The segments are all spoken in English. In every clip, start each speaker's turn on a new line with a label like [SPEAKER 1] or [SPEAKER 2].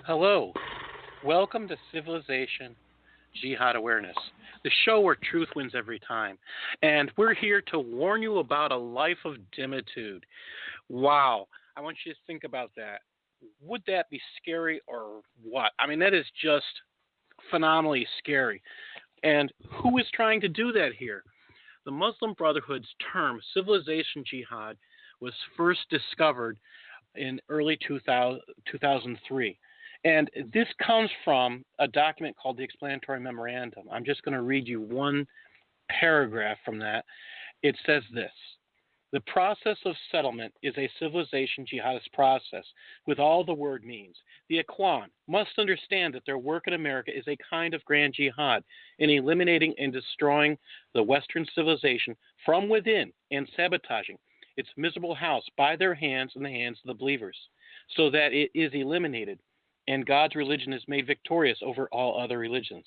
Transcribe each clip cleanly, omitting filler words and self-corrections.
[SPEAKER 1] Hello, welcome to Civilization Jihad Awareness, the show where truth wins every time. And we're here to warn you about a life of dimitude. Wow, I want you to think about that. Would that be scary or what? I mean, that is just phenomenally scary. And who is trying to do that here? The Muslim Brotherhood's term, Civilization Jihad, was first discovered in early 2003. And this comes from a document called the Explanatory Memorandum. I'm just going to read you one paragraph from that. It says this: the process of settlement is a civilization jihadist process with all the word means. The Ikhwan must understand that their work in America is a kind of grand jihad in eliminating and destroying the Western civilization from within and sabotaging its miserable house by their hands and the hands of the believers, so that it is eliminated and God's religion is made victorious over all other religions.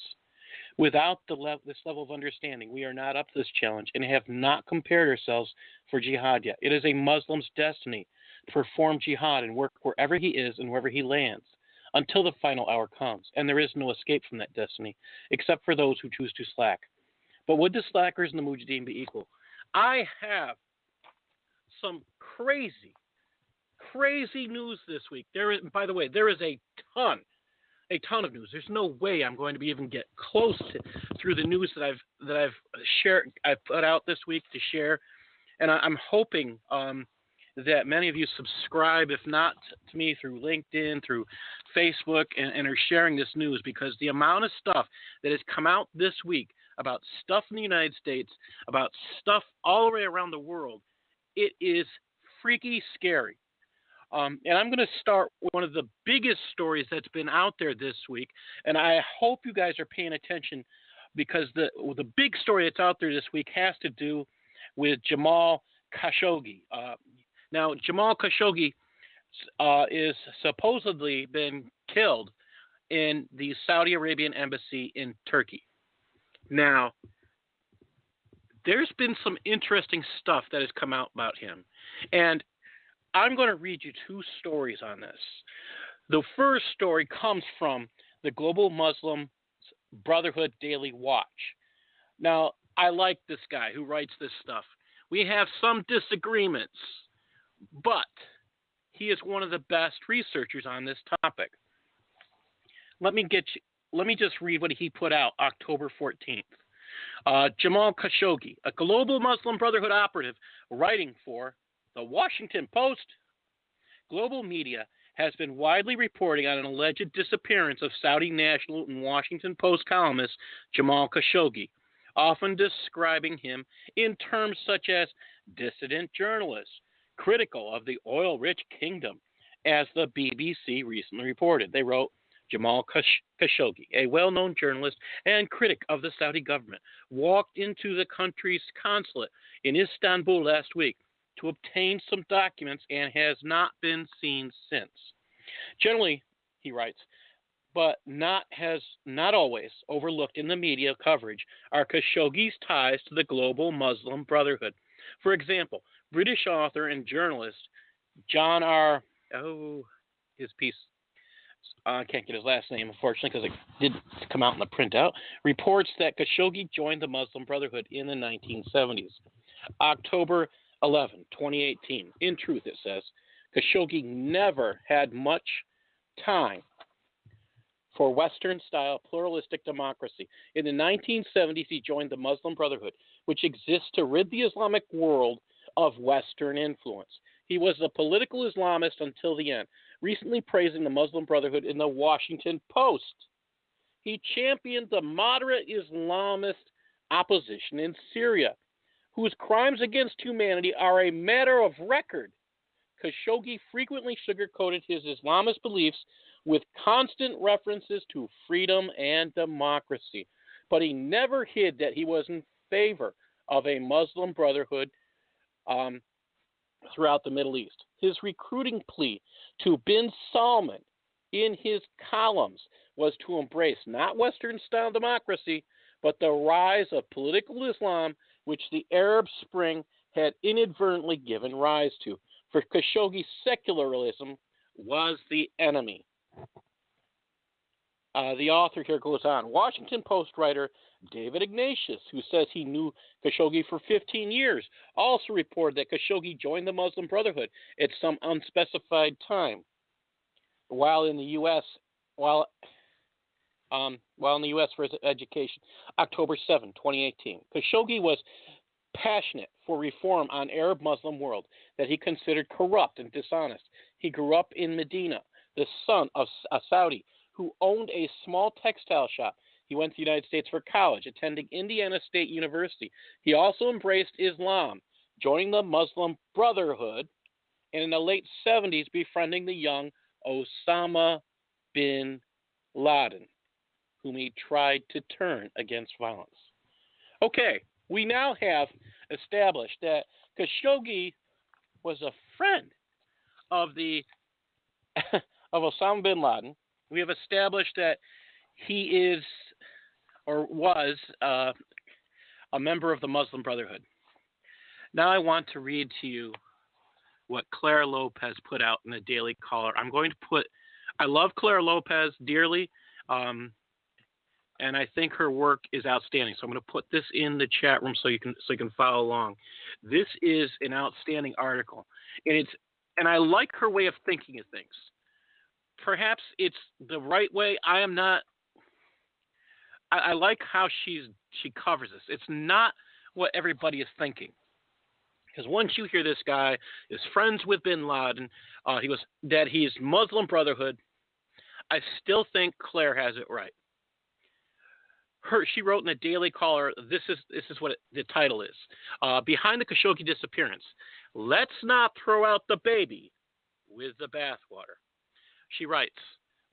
[SPEAKER 1] Without this level of understanding, we are not up to this challenge and have not prepared ourselves for jihad yet. It is a Muslim's destiny to perform jihad and work wherever he is and wherever he lands until the final hour comes, and there is no escape from that destiny except for those who choose to slack. But would the slackers and the mujahideen be equal? I have some crazy news this week. By the way, there is a ton of news. There's no way I'm going to be even get close through the news that I've put out this week to share, and I'm hoping that many of you subscribe, if not to me through LinkedIn, through Facebook, and are sharing this news, because the amount of stuff that has come out this week about stuff in the United States, about stuff all the way around the world, it is freaky scary. And I'm going to start with one of the biggest stories that's been out there this week, and I hope you guys are paying attention, because the big story that's out there this week has to do with Jamal Khashoggi. Now, Jamal Khashoggi is supposedly been killed in the Saudi Arabian embassy in Turkey. Now, there's been some interesting stuff that has come out about him, and I'm going to read you two stories on this. The first story comes from the Global Muslim Brotherhood Daily Watch. Now, I like this guy who writes this stuff. We have some disagreements, but he is one of the best researchers on this topic. Let me just read what he put out October 14th. Jamal Khashoggi, a Global Muslim Brotherhood operative writing for The Washington Post. Global media has been widely reporting on an alleged disappearance of Saudi national and Washington Post columnist Jamal Khashoggi, often describing him in terms such as dissident journalist, critical of the oil-rich kingdom, as the BBC recently reported. They wrote, Jamal Khashoggi, a well-known journalist and critic of the Saudi government, walked into the country's consulate in Istanbul last week to obtain some documents and has not been seen since. Generally, he writes, but not always overlooked in the media coverage are Khashoggi's ties to the Global Muslim Brotherhood. For example, British author and journalist John R. His piece, I can't get his last name, unfortunately, because it didn't come out in the printout, reports that Khashoggi joined the Muslim Brotherhood in the 1970s. October 11, 2018. In truth, it says, Khashoggi never had much time for Western-style pluralistic democracy. In the 1970s, he joined the Muslim Brotherhood, which exists to rid the Islamic world of Western influence. He was a political Islamist until the end, recently praising the Muslim Brotherhood in the Washington Post. He championed the moderate Islamist opposition in Syria, whose crimes against humanity are a matter of record. Khashoggi frequently sugarcoated his Islamist beliefs with constant references to freedom and democracy, but he never hid that he was in favor of a Muslim Brotherhood throughout the Middle East. His recruiting plea to bin Salman in his columns was to embrace not Western-style democracy, but the rise of political Islam, which the Arab Spring had inadvertently given rise to. For Khashoggi, secularism was the enemy. The author here goes on. Washington Post writer David Ignatius, who says he knew Khashoggi for 15 years, also reported that Khashoggi joined the Muslim Brotherhood at some unspecified time while in the U.S. While in the U.S. for his education. October 7, 2018. Khashoggi was passionate for reform on Arab Muslim world that he considered corrupt and dishonest. He grew up in Medina, the son of a Saudi who owned a small textile shop. He went to the United States for college, attending Indiana State University. He also embraced Islam, joining the Muslim Brotherhood, and in the late 70s befriending the young Osama bin Laden, whom he tried to turn against violence. Okay, we now have established that Khashoggi was a friend of of Osama bin Laden. We have established that he is or was a member of the Muslim Brotherhood. Now I want to read to you what Clare Lopez put out in the Daily Caller. I love Clare Lopez dearly, and I think her work is outstanding. So I'm going to put this in the chat room so you can follow along. This is an outstanding article, and I like her way of thinking of things. Perhaps it's the right way. I am not. I like how she covers this. It's not what everybody is thinking. Because once you hear this guy is friends with bin Laden, he's Muslim Brotherhood, I still think Claire has it right. She wrote in the Daily Caller, this is what the title is. Behind the Khashoggi disappearance, let's not throw out the baby with the bathwater. She writes,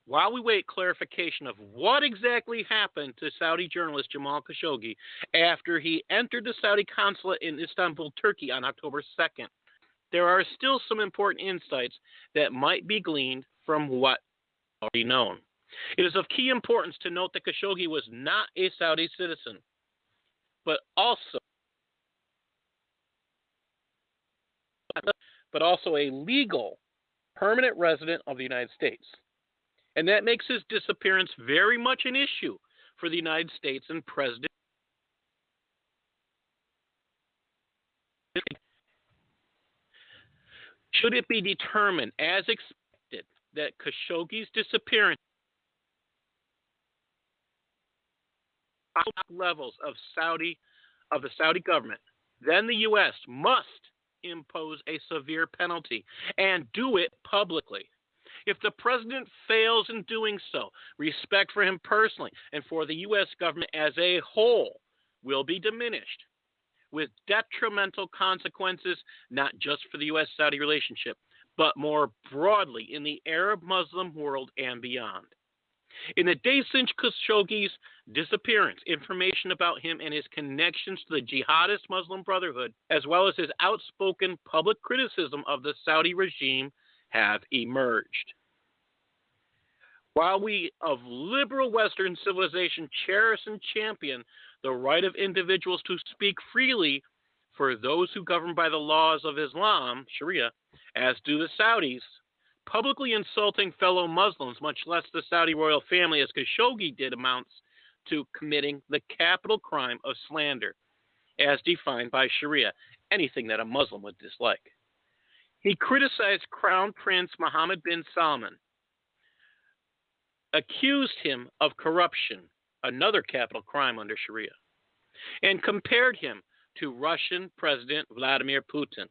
[SPEAKER 1] while we wait clarification of what exactly happened to Saudi journalist Jamal Khashoggi after he entered the Saudi consulate in Istanbul, Turkey on October 2nd, there are still some important insights that might be gleaned from what is already known. It is of key importance to note that Khashoggi was not a Saudi citizen, but also a legal permanent resident of the United States. And that makes his disappearance very much an issue for the United States and President. Should it be determined, as expected, that Khashoggi's disappearance levels of the Saudi government, then the U.S. must impose a severe penalty and do it publicly. If the president fails in doing so, respect for him personally and for the U.S. government as a whole will be diminished, with detrimental consequences not just for the U.S.-Saudi relationship, but more broadly in the Arab-Muslim world and beyond. In the days since Khashoggi's disappearance, information about him and his connections to the jihadist Muslim Brotherhood, as well as his outspoken public criticism of the Saudi regime, have emerged. While we of liberal Western civilization cherish and champion the right of individuals to speak freely for those who govern by the laws of Islam, Sharia, as do the Saudis, publicly insulting fellow Muslims, much less the Saudi royal family, as Khashoggi did, amounts to committing the capital crime of slander, as defined by Sharia, anything that a Muslim would dislike. He criticized Crown Prince Mohammed bin Salman, accused him of corruption, another capital crime under Sharia, and compared him to Russian President Vladimir Putin.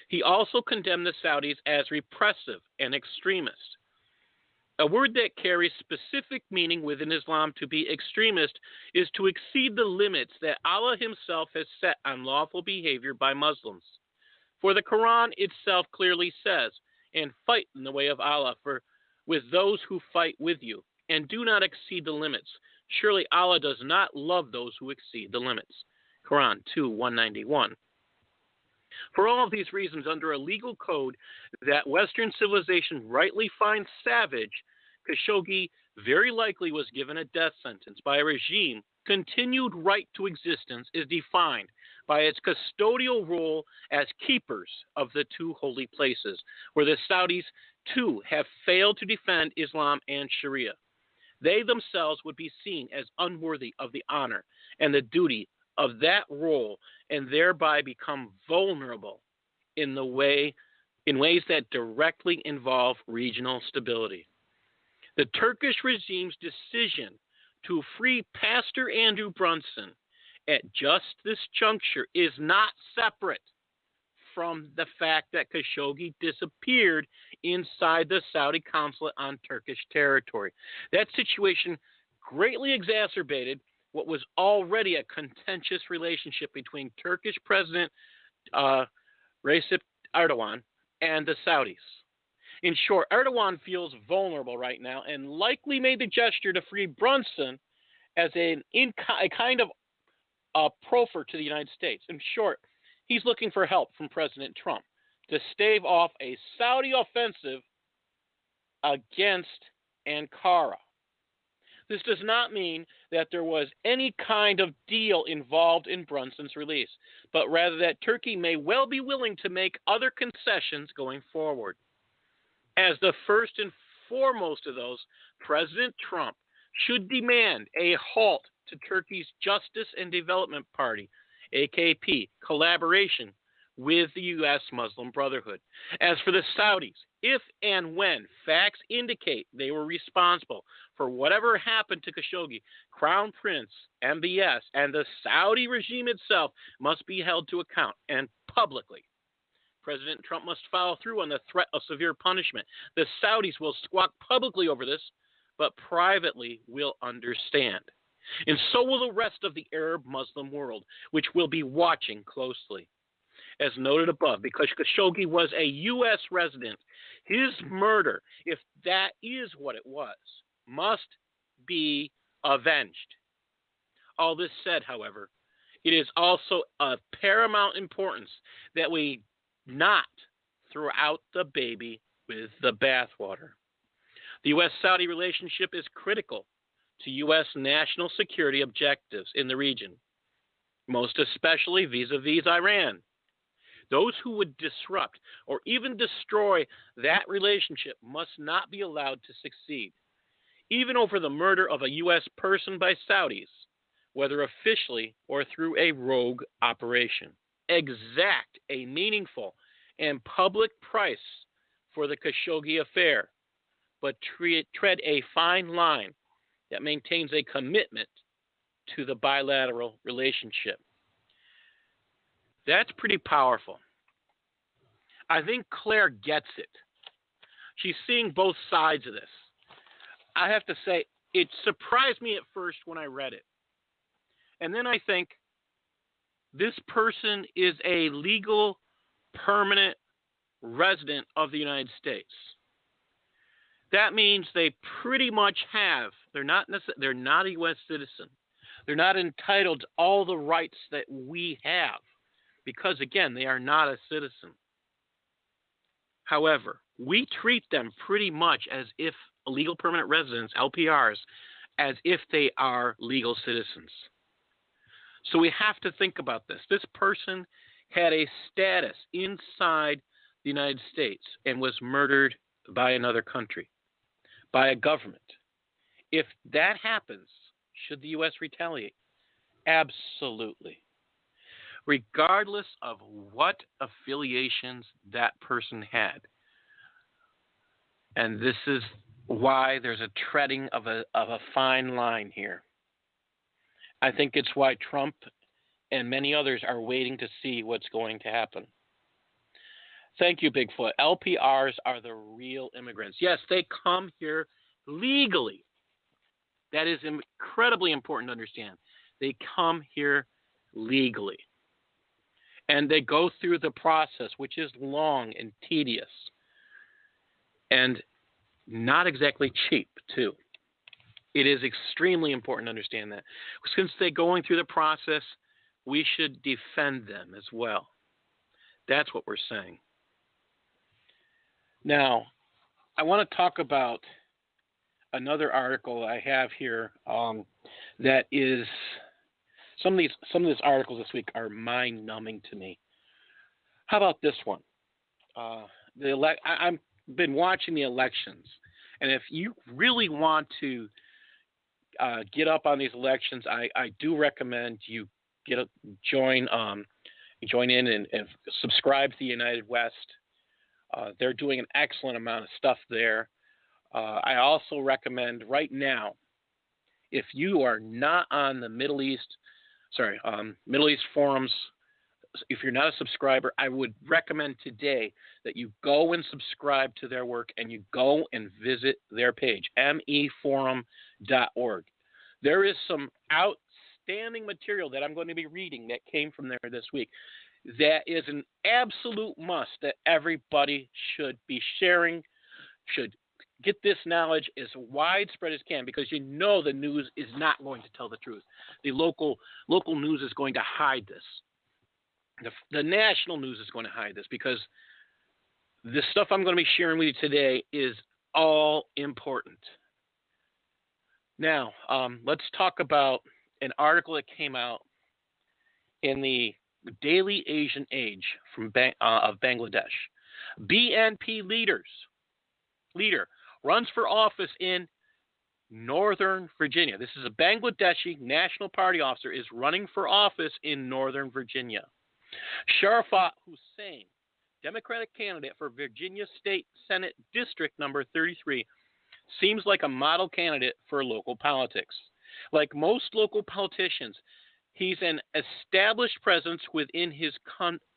[SPEAKER 1] He also condemned the Saudis as repressive and extremist, a word that carries specific meaning within Islam. To be extremist is to exceed the limits that Allah himself has set on lawful behavior by Muslims. For the Quran itself clearly says, and fight in the way of Allah with those who fight with you, and do not exceed the limits. Surely Allah does not love those who exceed the limits. Quran 2:191. For all of these reasons, under a legal code that Western civilization rightly finds savage, Khashoggi very likely was given a death sentence by a regime. Continued right to existence is defined by its custodial role as keepers of the two holy places, where the Saudis too have failed to defend Islam and Sharia. they themselves would be seen as unworthy of the honor and the duty of that role, and thereby become vulnerable in ways that directly involve regional stability. The Turkish regime's decision to free Pastor Andrew Brunson at just this juncture is not separate from the fact that Khashoggi disappeared inside the Saudi consulate on Turkish territory. That situation greatly exacerbated what was already a contentious relationship between Turkish President Recep Erdogan and the Saudis. In short, Erdogan feels vulnerable right now and likely made the gesture to free Brunson as a kind of proffer to the United States. In short, he's looking for help from President Trump to stave off a Saudi offensive against Ankara. This does not mean that there was any kind of deal involved in Brunson's release, but rather that Turkey may well be willing to make other concessions going forward. As the first and foremost of those, President Trump should demand a halt to Turkey's Justice and Development Party, AKP, collaboration with the U.S. Muslim Brotherhood. As for the Saudis, if and when facts indicate they were responsible for whatever happened to Khashoggi, Crown Prince, MBS, and the Saudi regime itself must be held to account, and publicly. President Trump must follow through on the threat of severe punishment. The Saudis will squawk publicly over this, but privately will understand. And so will the rest of the Arab Muslim world, which will be watching closely. As noted above, because Khashoggi was a U.S. resident, his murder, if that is what it was, must be avenged. All this said, however, it is also of paramount importance that we not throw out the baby with the bathwater. The U.S.-Saudi relationship is critical to U.S. national security objectives in the region, most especially vis-a-vis Iran. Those who would disrupt or even destroy that relationship must not be allowed to succeed, even over the murder of a U.S. person by Saudis, whether officially or through a rogue operation. Exact a meaningful and public price for the Khashoggi affair, but tread a fine line that maintains a commitment to the bilateral relationship. That's pretty powerful. I think Claire gets it. She's seeing both sides of this. I have to say, it surprised me at first when I read it. And then I think this person is a legal, permanent resident of the United States. That means they pretty much have, they're not a U.S. citizen. They're not entitled to all the rights that we have because, again, they are not a citizen. However, we treat them pretty much as if legal permanent residents, LPRs, as if they are legal citizens. So we have to think about this. This person had a status inside the United States and was murdered by another country, by a government. If that happens, should the U.S. retaliate? Absolutely. Regardless of what affiliations that person had. And this is why there's a treading of a fine line here. I think it's why Trump and many others are waiting to see what's going to happen. Thank you, Bigfoot. LPRs are the real immigrants. Yes, they come here legally. That is incredibly important to understand. They come here legally. And they go through the process, which is long and tedious. And not exactly cheap, too. It is extremely important to understand that. Since they're going through the process, we should defend them as well. That's what we're saying. Now, I want to talk about another article I have here that is some of these articles this week are mind-numbing to me. How about this one? I've been watching the elections, and if you really want to get up on these elections. I do recommend you join in and subscribe to the United West. They're doing an excellent amount of stuff there. I also recommend right now, if you are not on the Middle East forums, if you're not a subscriber, I would recommend today that you go and subscribe to their work and you go and visit their page, meforum.org. There is some outstanding material that I'm going to be reading that came from there this week. That is an absolute must that everybody should be sharing, should get this knowledge as widespread as can, because you know the news is not going to tell the truth. The local news is going to hide this. The national news is going to hide this, because the stuff I'm going to be sharing with you today is all important. Now, let's talk about an article that came out in the Daily Asian Age of Bangladesh. BNP leader runs for office in Northern Virginia. This is a Bangladeshi National Party officer is running for office in Northern Virginia. Sharafat Hussain, Democratic candidate for Virginia State Senate District number 33, seems like a model candidate for local politics. Like most local politicians, he's an established presence within his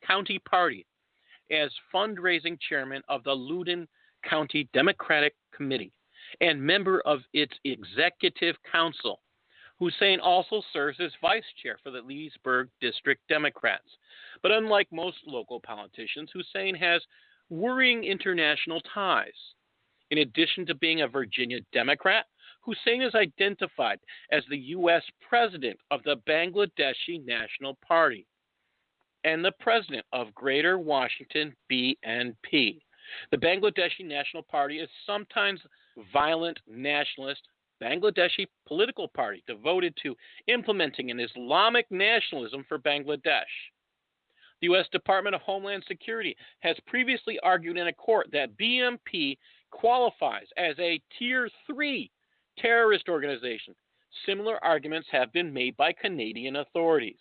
[SPEAKER 1] county party as fundraising chairman of the Loudoun County Democratic Committee and member of its executive council. Hussain also serves as vice chair for the Leesburg District Democrats. But unlike most local politicians, Hussain has worrying international ties. In addition to being a Virginia Democrat, Hussain is identified as the U.S. president of the Bangladeshi National Party and the president of Greater Washington BNP. The Bangladeshi National Party is sometimes violent nationalist Bangladeshi political party devoted to implementing an Islamic nationalism for Bangladesh. The U.S. Department of Homeland Security has previously argued in a court that BNP qualifies as a Tier 3 terrorist organization. Similar arguments have been made by Canadian authorities.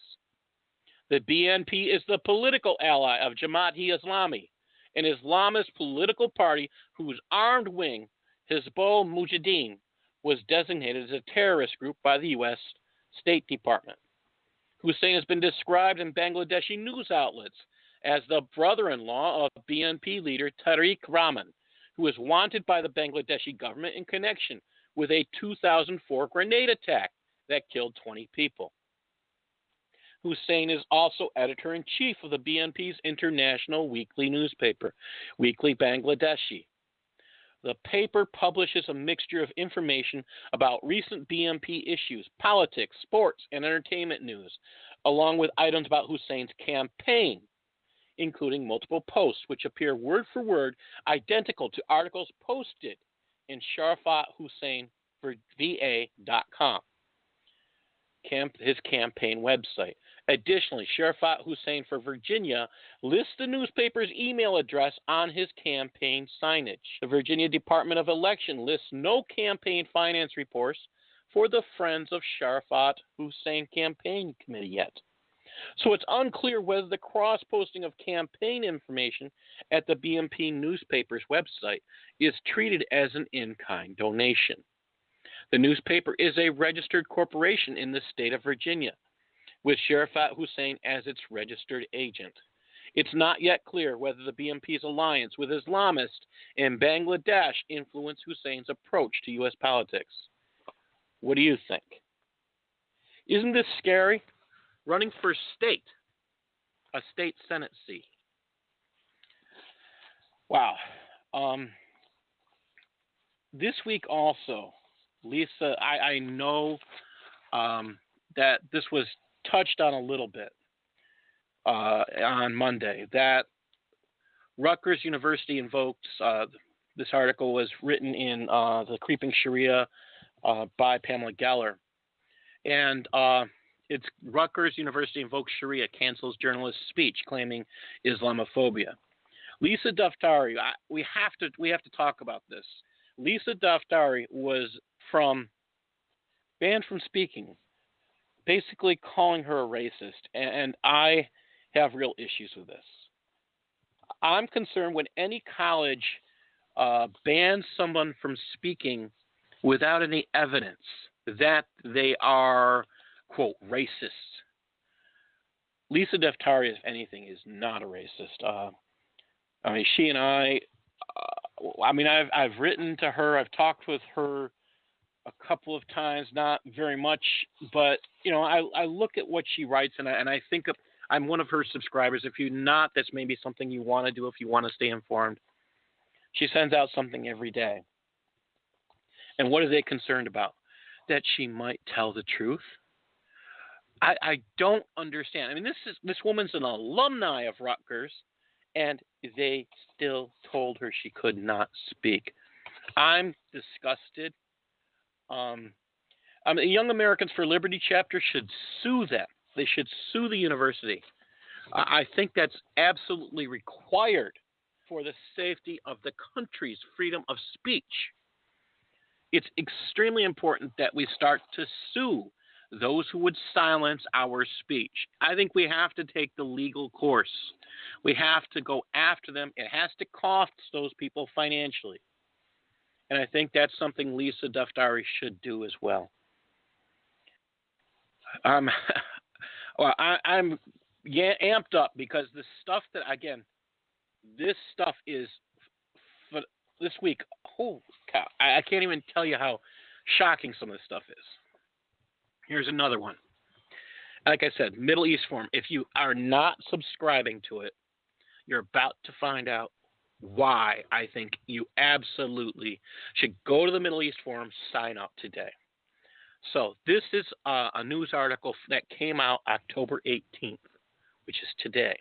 [SPEAKER 1] The BNP is the political ally of Jamaat-e-Islami, an Islamist political party whose armed wing, Hizbul Mujahideen, was designated as a terrorist group by the U.S. State Department. Hussain has been described in Bangladeshi news outlets as the brother-in-law of BNP leader Tariq Rahman, who is wanted by the Bangladeshi government in connection with a 2004 grenade attack that killed 20 people. Hussain is also editor-in-chief of the BNP's international weekly newspaper, Weekly Bangladeshi. The paper publishes a mixture of information about recent BNP issues, politics, sports, and entertainment news, along with items about Hussein's campaign, including multiple posts which appear word for word identical to articles posted in SharafatHusseinVA.com, his campaign website. Additionally, Sharafat Hussain for Virginia lists the newspaper's email address on his campaign signage. The Virginia Department of Election lists no campaign finance reports for the Friends of Sharafat Hussain campaign committee yet. So it's unclear whether the cross-posting of campaign information at the BNP newspaper's website is treated as an in-kind donation. The newspaper is a registered corporation in the state of Virginia, with Sharafat Hussain as its registered agent. It's not yet clear whether the BNP's alliance with Islamists in Bangladesh influenced Hussein's approach to U.S. politics. What do you think? Isn't this scary? Running for a state Senate seat. Wow. This week also, Lisa, I know that this was touched on a little bit on Monday, that Rutgers University invoked, this article was written in The Creeping Sharia by Pamela Geller, and it's Rutgers University invokes Sharia, cancels journalist speech claiming Islamophobia. Lisa Daftari, we have to talk about this. Lisa Daftari was from banned from speaking, basically calling her a racist. And I have real issues with this. I'm concerned when any college bans someone from speaking without any evidence that they are, quote, racist. Lisa Daftari, if anything, is not a racist. She and I've written to her. I've talked with her a couple of times, not very much, but, I look at what she writes, and I think I'm one of her subscribers. If you're not, that's maybe something you want to do if you want to stay informed. She sends out something every day. And what are they concerned about? That she might tell the truth? I don't understand. This woman's an alumni of Rutgers, and they still told her she could not speak. I'm disgusted. The Young Americans for Liberty chapter should sue them. They should sue the university. I think that's absolutely required for the safety of the country's freedom of speech. It's extremely important that we start to sue those who would silence our speech. I think we have to take the legal course. We have to go after them. It has to cost those people financially. And I think that's something Lisa Daftari should do as well. I'm amped up because the stuff that, again, this stuff is this week. Oh, cow, I can't even tell you how shocking some of this stuff is. Here's another one. Like I said, Middle East Forum. If you are not subscribing to it, you're about to find out why I think you absolutely should go to the Middle East Forum, sign up today. So this is a news article that came out October 18th, which is today.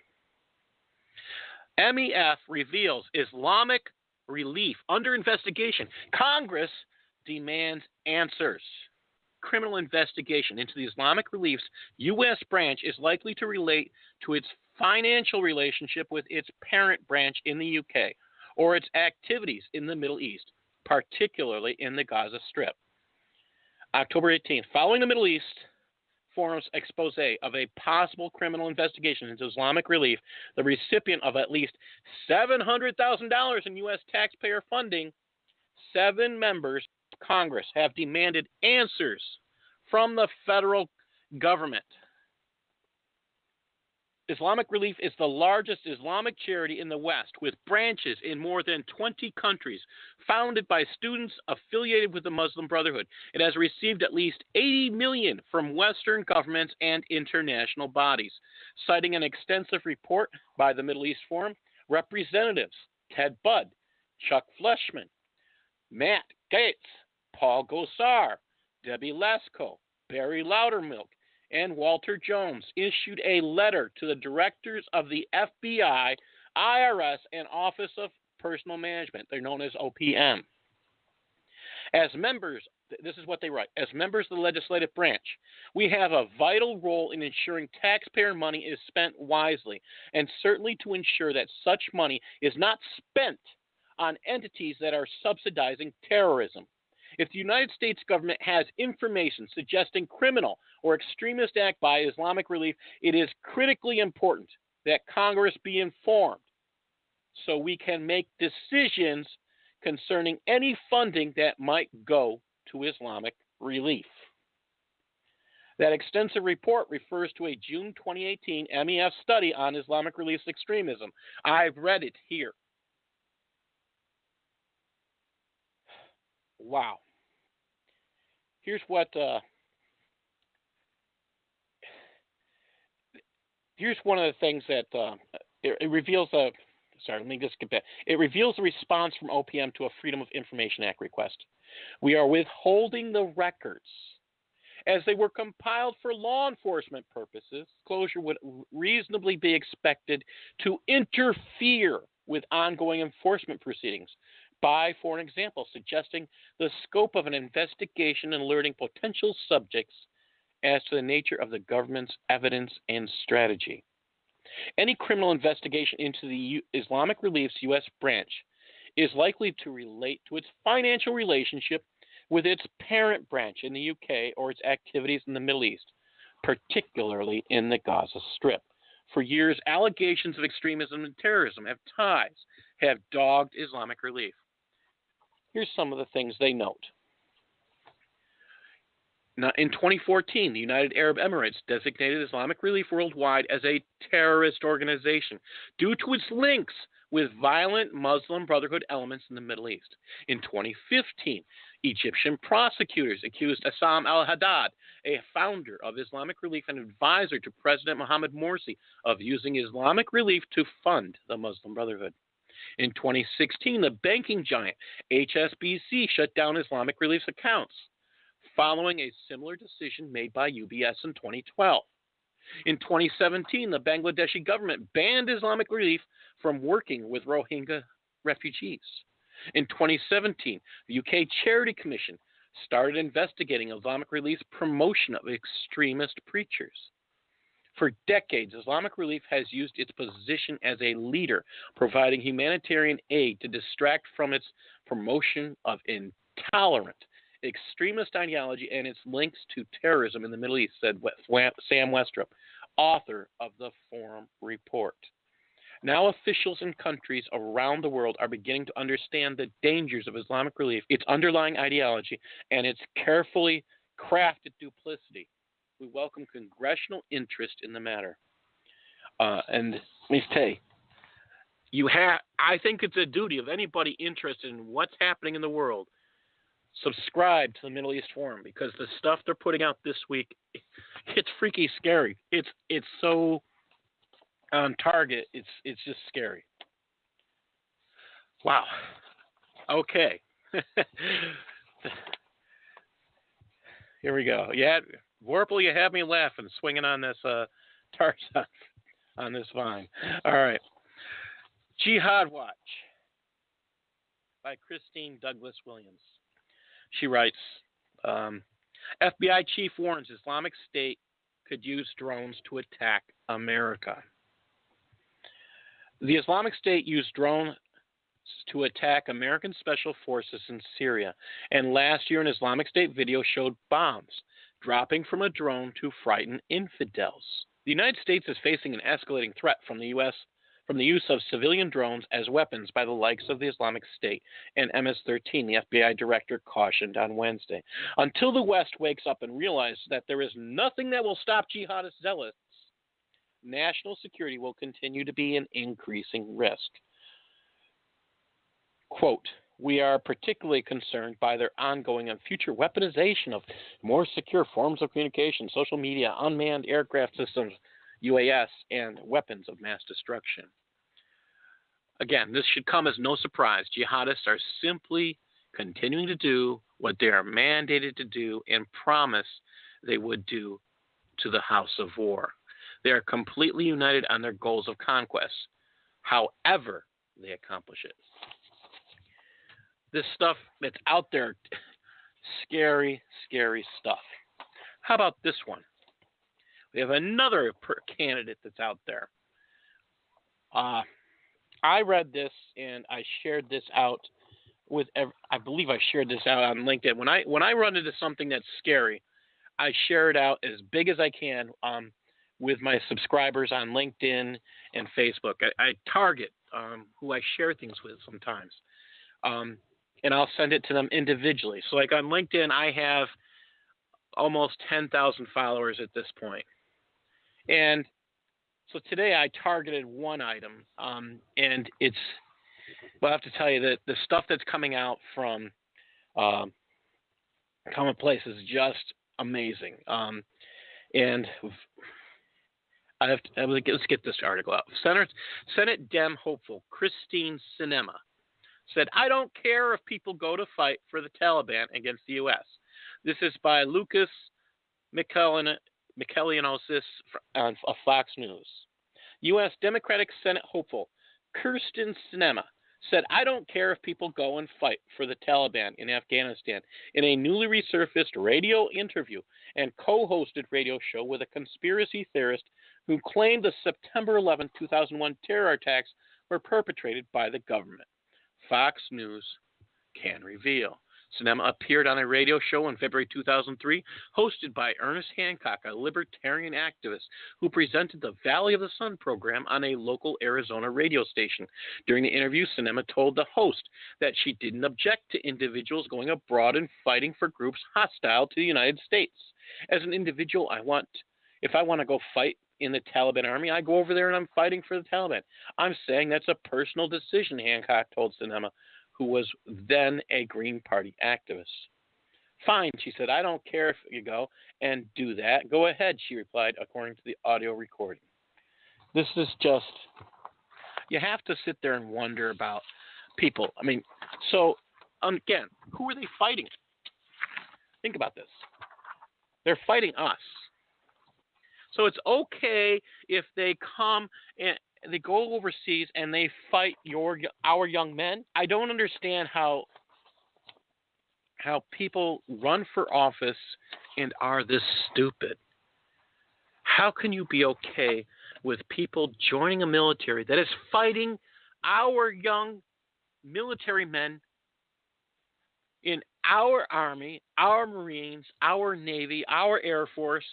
[SPEAKER 1] MEF reveals Islamic relief under investigation. Congress demands answers. Criminal investigation into the Islamic Relief's U.S. branch is likely to relate to its financial relationship with its parent branch in the UK or its activities in the Middle East, particularly in the Gaza Strip. October 18th, following the Middle East Forum's expose of a possible criminal investigation into Islamic Relief, the recipient of at least $700,000 in U.S. taxpayer funding, 7 members of Congress have demanded answers from the federal government. Islamic Relief is the largest Islamic charity in the West, with branches in more than 20 countries, founded by students affiliated with the Muslim Brotherhood. It has received at least $80 million from Western governments and international bodies. Citing an extensive report by the Middle East Forum, representatives Ted Budd, Chuck Fleshman, Matt Gaetz, Paul Gosar, Debbie Lesko, Barry Loudermilk, and Walter Jones issued a letter to the directors of the FBI, IRS, and Office of Personnel Management. They're known as OPM. As members, this is what they write, as members of the legislative branch, we have a vital role in ensuring taxpayer money is spent wisely, and certainly to ensure that such money is not spent on entities that are subsidizing terrorism. If the United States government has information suggesting criminal or extremist act by Islamic Relief, it is critically important that Congress be informed so we can make decisions concerning any funding that might go to Islamic Relief. That extensive report refers to a June 2018 MEF study on Islamic Relief's extremism. I've read it here. Wow. Here's one of the things that it reveals. Let me just get back. It reveals a response from OPM to a Freedom of Information Act request. We are withholding the records as they were compiled for law enforcement purposes. Disclosure would reasonably be expected to interfere with ongoing enforcement proceedings by, for an example, suggesting the scope of an investigation and alerting potential subjects as to the nature of the government's evidence and strategy. Any criminal investigation into the Islamic Relief's U.S. branch is likely to relate to its financial relationship with its parent branch in the UK or its activities in the Middle East, particularly in the Gaza Strip. For years, allegations of extremism and terrorism have dogged Islamic Relief. Here's some of the things they note. Now, in 2014, the United Arab Emirates designated Islamic Relief Worldwide as a terrorist organization due to its links with violent Muslim Brotherhood elements in the Middle East. In 2015, Egyptian prosecutors accused Assam al-Haddad, a founder of Islamic Relief and advisor to President Mohamed Morsi, of using Islamic Relief to fund the Muslim Brotherhood. In 2016, the banking giant HSBC shut down Islamic Relief's accounts, following a similar decision made by UBS in 2012. In 2017, the Bangladeshi government banned Islamic Relief from working with Rohingya refugees. In 2017, the UK Charity Commission started investigating Islamic Relief's promotion of extremist preachers. For decades, Islamic Relief has used its position as a leader, providing humanitarian aid to distract from its promotion of intolerant extremist ideology and its links to terrorism in the Middle East, said Sam Westrup, author of the Forum Report. Now officials in countries around the world are beginning to understand the dangers of Islamic Relief, its underlying ideology, and its carefully crafted duplicity. We welcome congressional interest in the matter. And let me say, I think it's a duty of anybody interested in what's happening in the world, subscribe to the Middle East Forum, because the stuff they're putting out this week, it's freaky scary. It's so on target. It's just scary. Wow. Okay. Here we go. Yeah, Warple, you have me laughing, swinging on this Tarzan, on this vine. All right. Jihad Watch by Christine Douglas Williams. She writes, FBI chief warns Islamic State could use drones to attack America. The Islamic State used drones to attack American special forces in Syria, and last year an Islamic State video showed bombs dropping from a drone to frighten infidels. The United States is facing an escalating threat from the U.S. from the use of civilian drones as weapons by the likes of the Islamic State and MS-13, the FBI director cautioned on Wednesday. Until the West wakes up and realizes that there is nothing that will stop jihadist zealots, national security will continue to be an increasing risk. Quote, we are particularly concerned by their ongoing and future weaponization of more secure forms of communication, social media, unmanned aircraft systems, UAS, and weapons of mass destruction. Again, this should come as no surprise. Jihadists are simply continuing to do what they are mandated to do and promise they would do to the house of war. They are completely united on their goals of conquest, however they accomplish it. This stuff that's out there, scary, scary stuff. How about this one? We have another candidate that's out there. I read this and I shared this out with. I believe I shared this out on LinkedIn. When I run into something that's scary, I share it out as big as I can with my subscribers on LinkedIn and Facebook. I target who I share things with sometimes, and I'll send it to them individually. So, like on LinkedIn, I have almost 10,000 followers at this point. And so today I targeted one item, and it's, well, I have to tell you that the stuff that's coming out from Commonplace is just amazing. And let's get this article out. Senate Dem hopeful Christine Sinema said, I don't care if people go to fight for the Taliban against the U.S. This is by Lucas Michelianosis of Fox News. U.S. Democratic Senate hopeful Kirsten Sinema said, I don't care if people go and fight for the Taliban in Afghanistan, in a newly resurfaced radio interview and co-hosted radio show with a conspiracy theorist who claimed the September 11, 2001 terror attacks were perpetrated by the government. Fox News can reveal. Sinema appeared on a radio show in February 2003, hosted by Ernest Hancock, a libertarian activist who presented the Valley of the Sun program on a local Arizona radio station. During the interview, Sinema told the host that she didn't object to individuals going abroad and fighting for groups hostile to the United States. As an individual, if I want to go fight in the Taliban army, I go over there and I'm fighting for the Taliban. I'm saying that's a personal decision, Hancock told Sinema, who was then a Green Party activist. Fine, she said, I don't care if you go and do that. Go ahead, she replied, according to the audio recording. This is just, you have to sit there and wonder about people. I mean, so, again, who are they fighting? Think about this. They're fighting us. So it's okay if they come and they go overseas and they fight our young men. I don't understand how people run for office and are this stupid. How can you be okay with people joining a military that is fighting our young military men in our Army, our Marines, our Navy, our Air Force?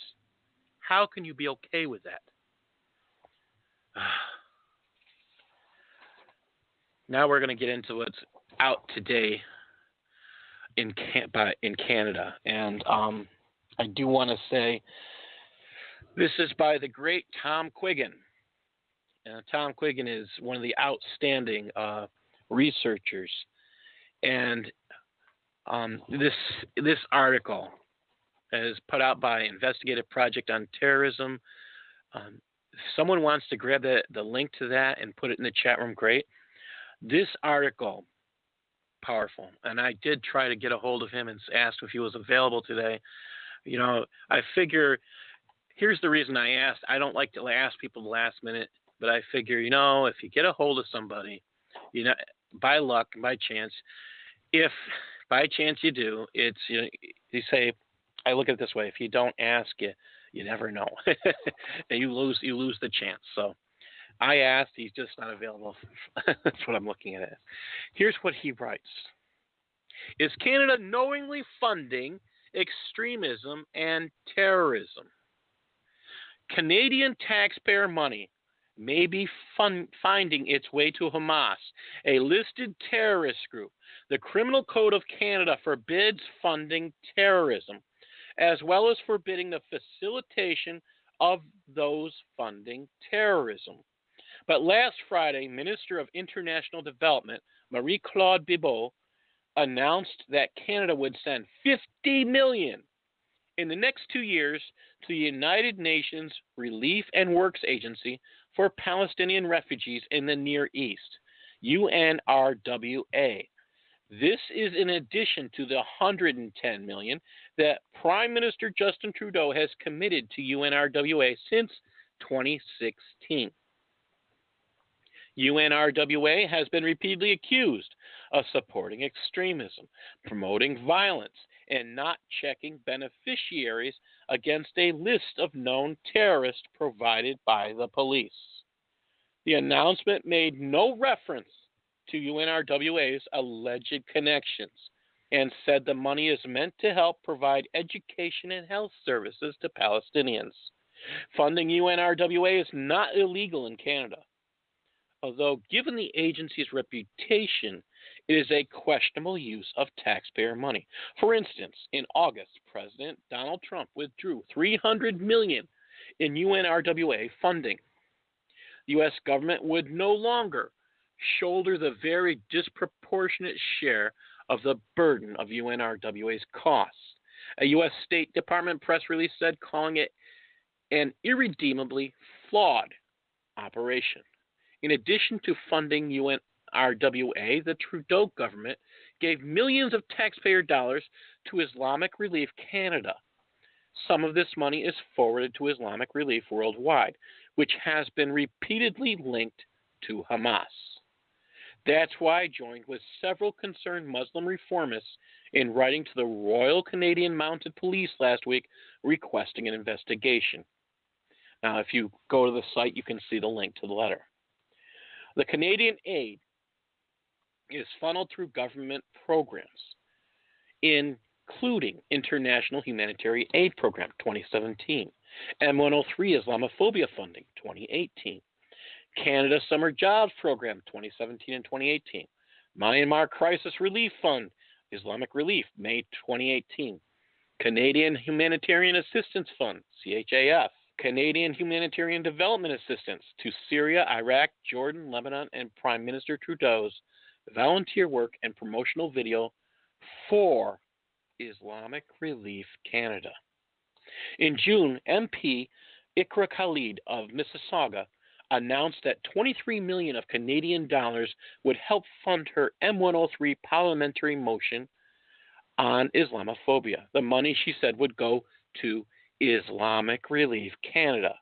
[SPEAKER 1] How can you be okay with that? Now we're going to get into what's out today in Canada. And I do want to say this is by the great Tom Quiggin. Tom Quiggin is one of the outstanding researchers. And this article is put out by Investigative Project on Terrorism. If someone wants to grab the link to that and put it in the chat room, great. This article, powerful. And I did try to get a hold of him and ask if he was available today. You know, I figure, here's the reason I asked. I don't like to ask people the last minute, but I figure, you know, if you get a hold of somebody, you know, by luck, by chance, if by chance you do, it's, you say, I look at it this way: if you don't ask, you never know, and you lose the chance. So I asked; he's just not available. That's what I'm looking at. Here's what he writes: Is Canada knowingly funding extremism and terrorism? Canadian taxpayer money may be finding its way to Hamas, a listed terrorist group. The Criminal Code of Canada forbids funding terrorism, as well as forbidding the facilitation of those funding terrorism. But last Friday, Minister of International Development, Marie-Claude Bibeau, announced that Canada would send $50 million in the next 2 years to the United Nations Relief and Works Agency for Palestinian refugees in the Near East, UNRWA. This is in addition to the $110 million that Prime Minister Justin Trudeau has committed to UNRWA since 2016. UNRWA has been repeatedly accused of supporting extremism, promoting violence, and not checking beneficiaries against a list of known terrorists provided by the police. The announcement made no reference to UNRWA's alleged connections and said the money is meant to help provide education and health services to Palestinians. Funding UNRWA is not illegal in Canada, although given the agency's reputation, it is a questionable use of taxpayer money. For instance, in August, President Donald Trump withdrew $300 million in UNRWA funding. The U.S. government would no longer shoulder the very disproportionate share of the burden of UNRWA's costs. A U.S. State Department press release said, calling it an irredeemably flawed operation. In addition to funding UNRWA, the Trudeau government gave millions of taxpayer dollars to Islamic Relief Canada. Some of this money is forwarded to Islamic Relief Worldwide, which has been repeatedly linked to Hamas. That's why I joined with several concerned Muslim reformists in writing to the Royal Canadian Mounted Police last week requesting an investigation. Now, if you go to the site, you can see the link to the letter. The Canadian aid is funneled through government programs. including International Humanitarian Aid Program 2017, M103 Islamophobia Funding 2018, Canada Summer Jobs Program 2017 and 2018, Myanmar Crisis Relief Fund, Islamic Relief, May 2018, Canadian Humanitarian Assistance Fund, CHAF, Canadian Humanitarian Development Assistance to Syria, Iraq, Jordan, Lebanon, and Prime Minister Trudeau's volunteer work and promotional video for Islamic Relief Canada. In June, MP Ikra Khalid of Mississauga announced that $23 million of Canadian dollars would help fund her M103 parliamentary motion on Islamophobia. The money, she said, would go to Islamic Relief Canada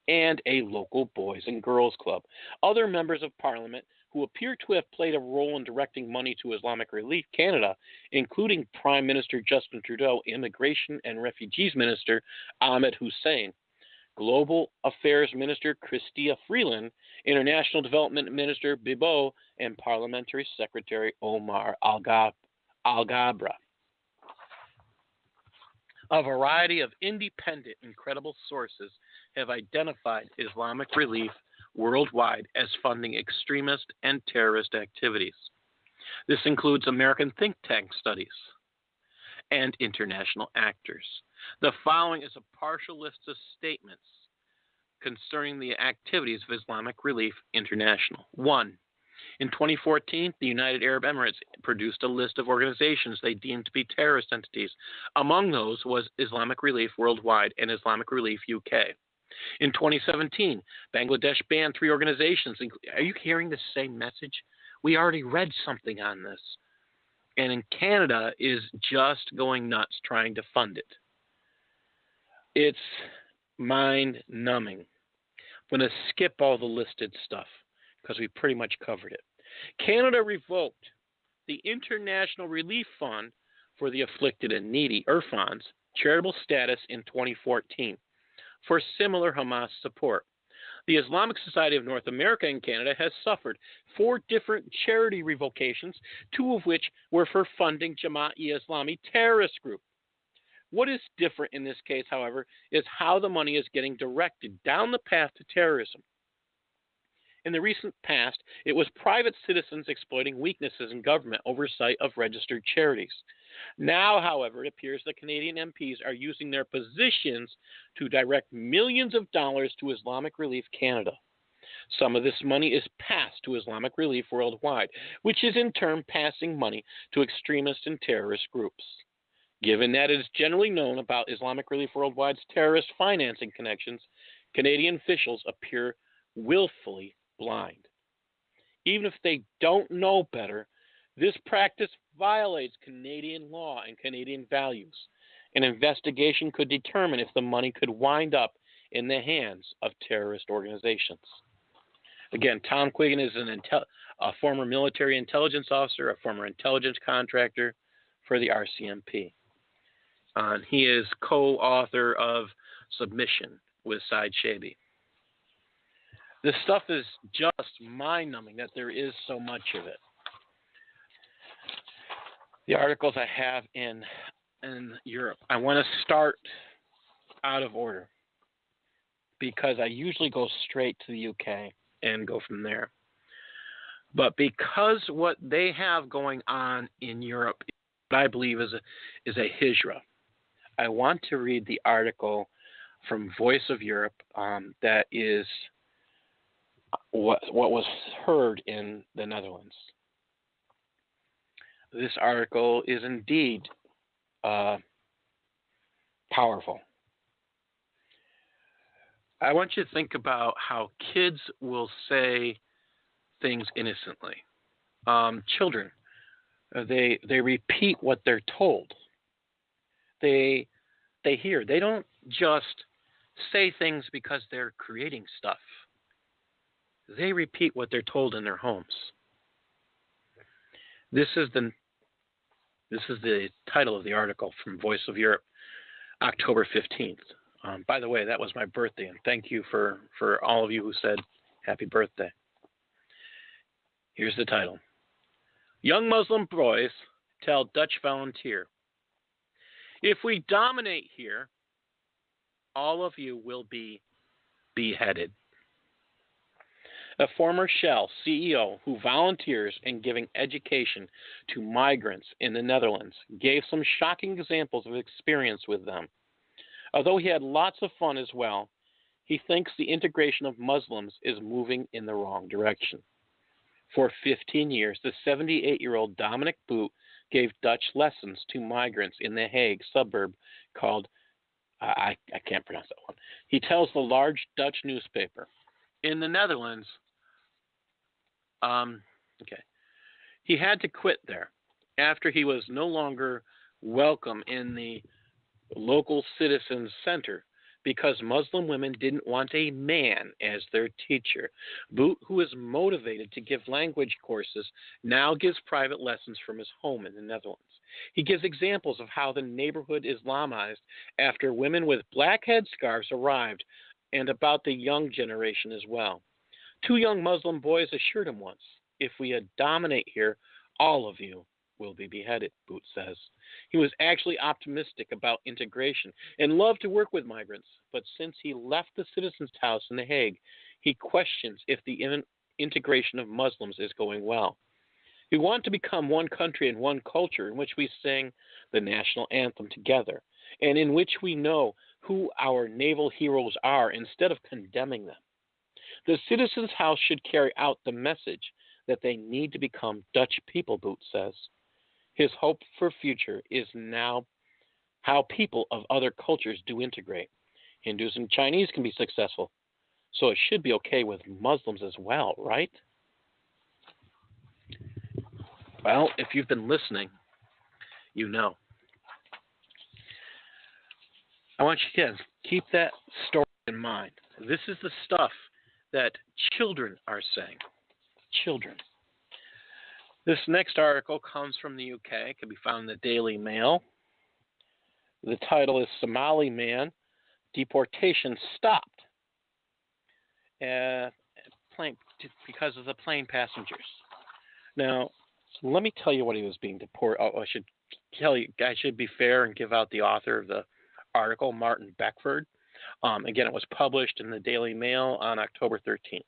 [SPEAKER 1] and a local Boys and Girls Club. Other members of Parliament who appear to have played a role in directing money to Islamic Relief Canada, including Prime Minister Justin Trudeau, Immigration and Refugees Minister Ahmed Hussein, Global Affairs Minister Chrystia Freeland, International Development Minister Bibo, and Parliamentary Secretary Omar Al-Ghabra. A variety of independent and credible sources have identified Islamic Relief worldwide as funding extremist and terrorist activities. This includes American think tank studies and international actors. The following is a partial list of statements concerning the activities of Islamic Relief International. 1. In 2014, the United Arab Emirates produced a list of organizations they deemed to be terrorist entities. Among those was Islamic Relief Worldwide and Islamic Relief UK. In 2017, Bangladesh banned 3 organizations. Are you hearing the same message? We already read something on this. And in Canada is just going nuts trying to fund it. It's mind-numbing. I'm going to skip all the listed stuff because we pretty much covered it. Canada revoked the International Relief Fund for the Afflicted and Needy, IRFAN's, charitable status in 2014 for similar Hamas support. The Islamic Society of North America and Canada has suffered 4 different charity revocations, 2 of which were for funding Jamaat-e-Islami terrorist group. What is different in this case, however, is how the money is getting directed down the path to terrorism. In the recent past, it was private citizens exploiting weaknesses in government oversight of registered charities. Now, however, it appears that Canadian MPs are using their positions to direct millions of dollars to Islamic Relief Canada. Some of this money is passed to Islamic Relief Worldwide, which is in turn passing money to extremist and terrorist groups. Given that it is generally known about Islamic Relief Worldwide's terrorist financing connections, Canadian officials appear willfully blind. Even if they don't know better, this practice violates Canadian law and Canadian values. An investigation could determine if the money could wind up in the hands of terrorist organizations. Again, Tom Quiggin is a former military intelligence officer, a former intelligence contractor for the RCMP. He is co-author of Submission with Said Shabi. This stuff is just mind-numbing that there is so much of it. The articles I have in Europe, I want to start out of order because I usually go straight to the UK and go from there. But because what they have going on in Europe, what I believe is a hijra, I want to read the article from Voice of Europe that is what was heard in the Netherlands. This article is indeed powerful. I want you to think about how kids will say things innocently. Children, they repeat what they're told. They hear. They don't just say things because they're creating stuff. They repeat what they're told in their homes. This is the title of the article from Voice of Europe, October 15th. By the way, that was my birthday, and thank you for all of you who said happy birthday. Here's the title. Young Muslim boys tell Dutch volunteer If we dominate here, all of you will be beheaded. A former Shell CEO who volunteers in giving education to migrants in the Netherlands gave some shocking examples of experience with them. Although he had lots of fun as well, he thinks the integration of Muslims is moving in the wrong direction. For 15 years, the 78-year-old Dominic Boot gave Dutch lessons to migrants in the Hague suburb called, I can't pronounce that one. He tells the large Dutch newspaper. In the Netherlands, he had to quit there after he was no longer welcome in the local citizens center because Muslim women didn't want a man as their teacher. Boot, who is motivated to give language courses, now gives private lessons from his home in the Netherlands. He gives examples of how the neighborhood Islamized after women with black headscarves arrived, and about the young generation as well. 2 young Muslim boys assured him once, "If we dominate here, all of you will be beheaded," Boot says. He was actually optimistic about integration and loved to work with migrants, but since he left the Citizens' House in The Hague, he questions if the integration of Muslims is going well. We want to become one country and one culture in which we sing the national anthem together, and in which we know who our naval heroes are instead of condemning them. The Citizens' House should carry out the message that they need to become Dutch people, Boot says. His hope for future is now how people of other cultures do integrate. Hindus and Chinese can be successful, so it should be okay with Muslims as well, right? Well, if you've been listening, you know. I want you to keep that story in mind. This is the stuff that children are saying. Children. This next article comes from the UK. It can be found in the Daily Mail. The title is Somali Man, Deportation Stopped because of the plane passengers. Now, let me tell you what he was being deported. I should be fair and give out the author of the article, Martin Beckford. Again, it was published in the Daily Mail on October 13th.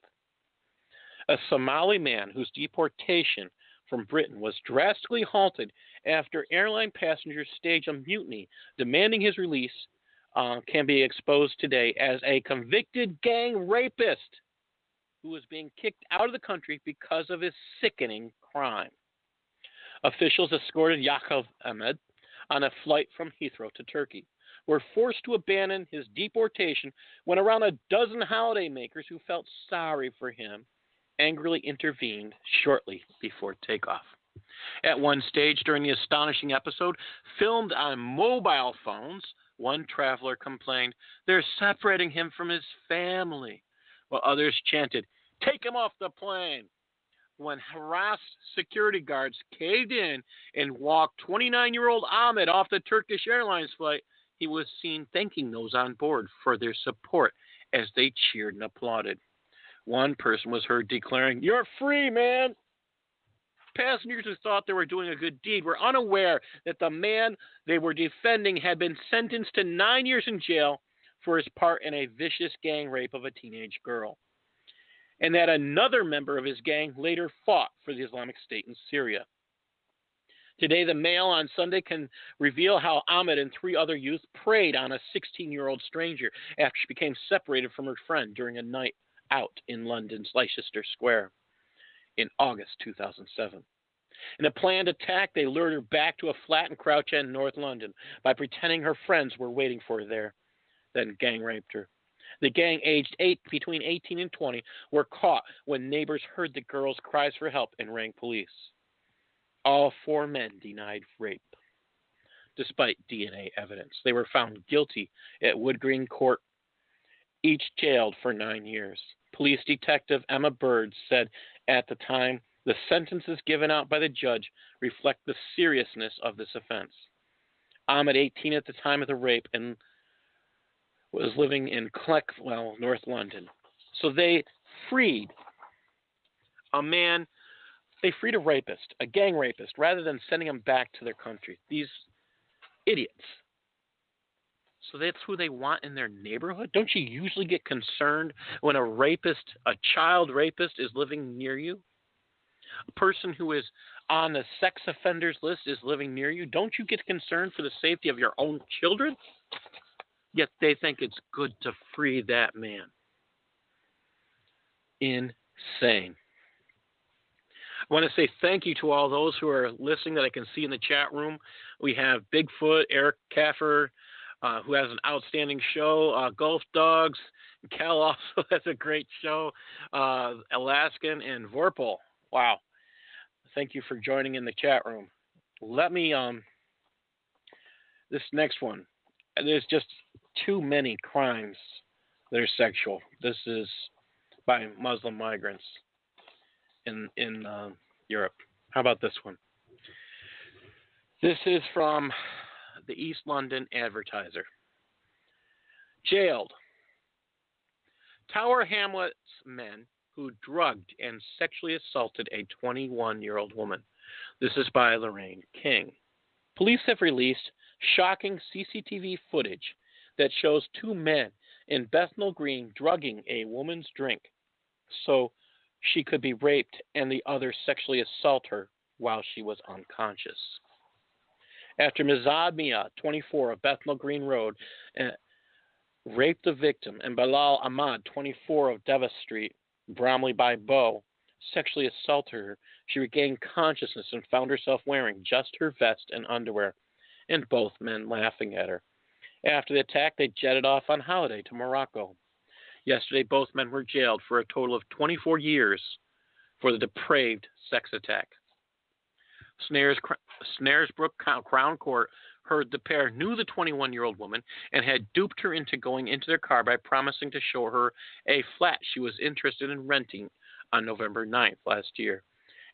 [SPEAKER 1] A Somali man whose deportation from Britain was drastically halted after airline passengers staged a mutiny demanding his release can be exposed today as a convicted gang rapist who was being kicked out of the country because of his sickening crime. Officials escorted Yaakov Ahmed on a flight from Heathrow to Turkey, were forced to abandon his deportation when around a dozen holidaymakers who felt sorry for him angrily intervened shortly before takeoff. At one stage during the astonishing episode, filmed on mobile phones, one traveler complained, "They're separating him from his family," while others chanted, "Take him off the plane." When harassed security guards caved in and walked 29-year-old Ahmed off the Turkish Airlines flight, he was seen thanking those on board for their support as they cheered and applauded. One person was heard declaring, "You're free, man." Passengers who thought they were doing a good deed were unaware that the man they were defending had been sentenced to 9 years in jail for his part in a vicious gang rape of a teenage girl, and that another member of his gang later fought for the Islamic State in Syria. Today, the Mail on Sunday can reveal how Ahmed and 3 other youths preyed on a 16-year-old stranger after she became separated from her friend during a night out in London's Leicester Square in August 2007. In a planned attack, they lured her back to a flat in Crouch End, North London, by pretending her friends were waiting for her there, then gang raped her. The gang, aged between 18 and 20, were caught when neighbors heard the girls' cries for help and rang police. All 4 men denied rape. Despite DNA evidence, they were found guilty at Wood Green Court, each jailed for 9 years. Police Detective Emma Bird said at the time, the sentences given out by the judge reflect the seriousness of this offense. Ahmed, 18 at the time of the rape, and was living in Cleckwell, North London. So they freed a man, they freed a rapist, a gang rapist, rather than sending him back to their country. These idiots So that's who they want in their neighborhood? Don't you usually get concerned when a child rapist is living near you? A person who is on the sex offenders list is living near you? Don't you get concerned for the safety of your own children? Yet they think it's good to free that man. Insane. I want to say thank you to all those who are listening that I can see in the chat room. We have Bigfoot, Eric Kaffer, who has an outstanding show, Gulf Dogs. Cal also has a great show, Alaskan, and Vorpal. Wow. Thank you for joining in the chat room. Let me, this next one, there's just too many crimes that are sexual. This is by Muslim migrants in Europe. How about this one? This is from the East London Advertiser. Jailed. Tower Hamlets men who drugged and sexually assaulted a 21-year-old woman. This is by Lorraine King. Police have released shocking CCTV footage that shows two men in Bethnal Green drugging a woman's drink so she could be raped and the other sexually assault her while she was unconscious. After Mizad Mia, 24, of Bethnal Green Road, raped the victim, and Bilal Ahmad, 24, of Deva Street, Bromley by Bow, sexually assaulted her, she regained consciousness and found herself wearing just her vest and underwear, and both men laughing at her. After the attack, they jetted off on holiday to Morocco. Yesterday, both men were jailed for a total of 24 years for the depraved sex attack. Snaresbrook Crown Court heard the pair knew the 21-year-old woman and had duped her into going into their car by promising to show her a flat she was interested in renting on November 9th last year.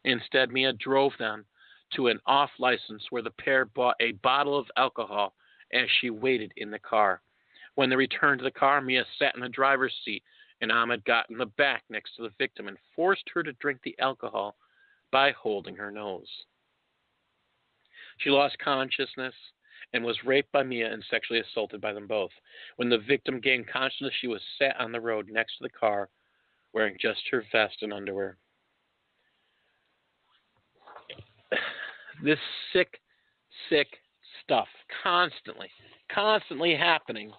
[SPEAKER 1] Instead, Mia drove them to an off-license where the pair bought a bottle of alcohol as she waited in the car. When they returned to the car, Mia sat in the driver's seat, and Ahmed got in the back next to the victim and forced her to drink the alcohol by holding her nose. She lost consciousness and was raped by Mia and sexually assaulted by them both. When the victim gained consciousness, she was sat on the road next to the car, wearing just her vest and underwear. This sick stuff, constantly happening.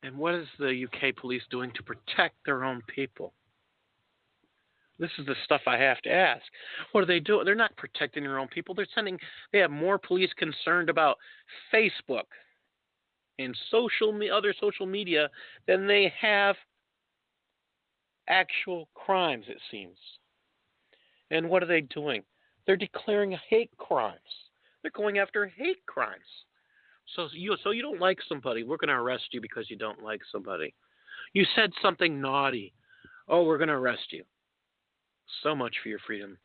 [SPEAKER 1] And what is the UK police doing to protect their own people? This is the stuff I have to ask. What are they doing? They're not protecting their own people. They have more police concerned about Facebook and other social media than they have actual crimes, it seems. And what are they doing? They're declaring hate crimes. They're going after hate crimes. So you don't like somebody, we're going to arrest you because you don't like somebody. You said something naughty. Oh, we're going to arrest you. So much for your freedom.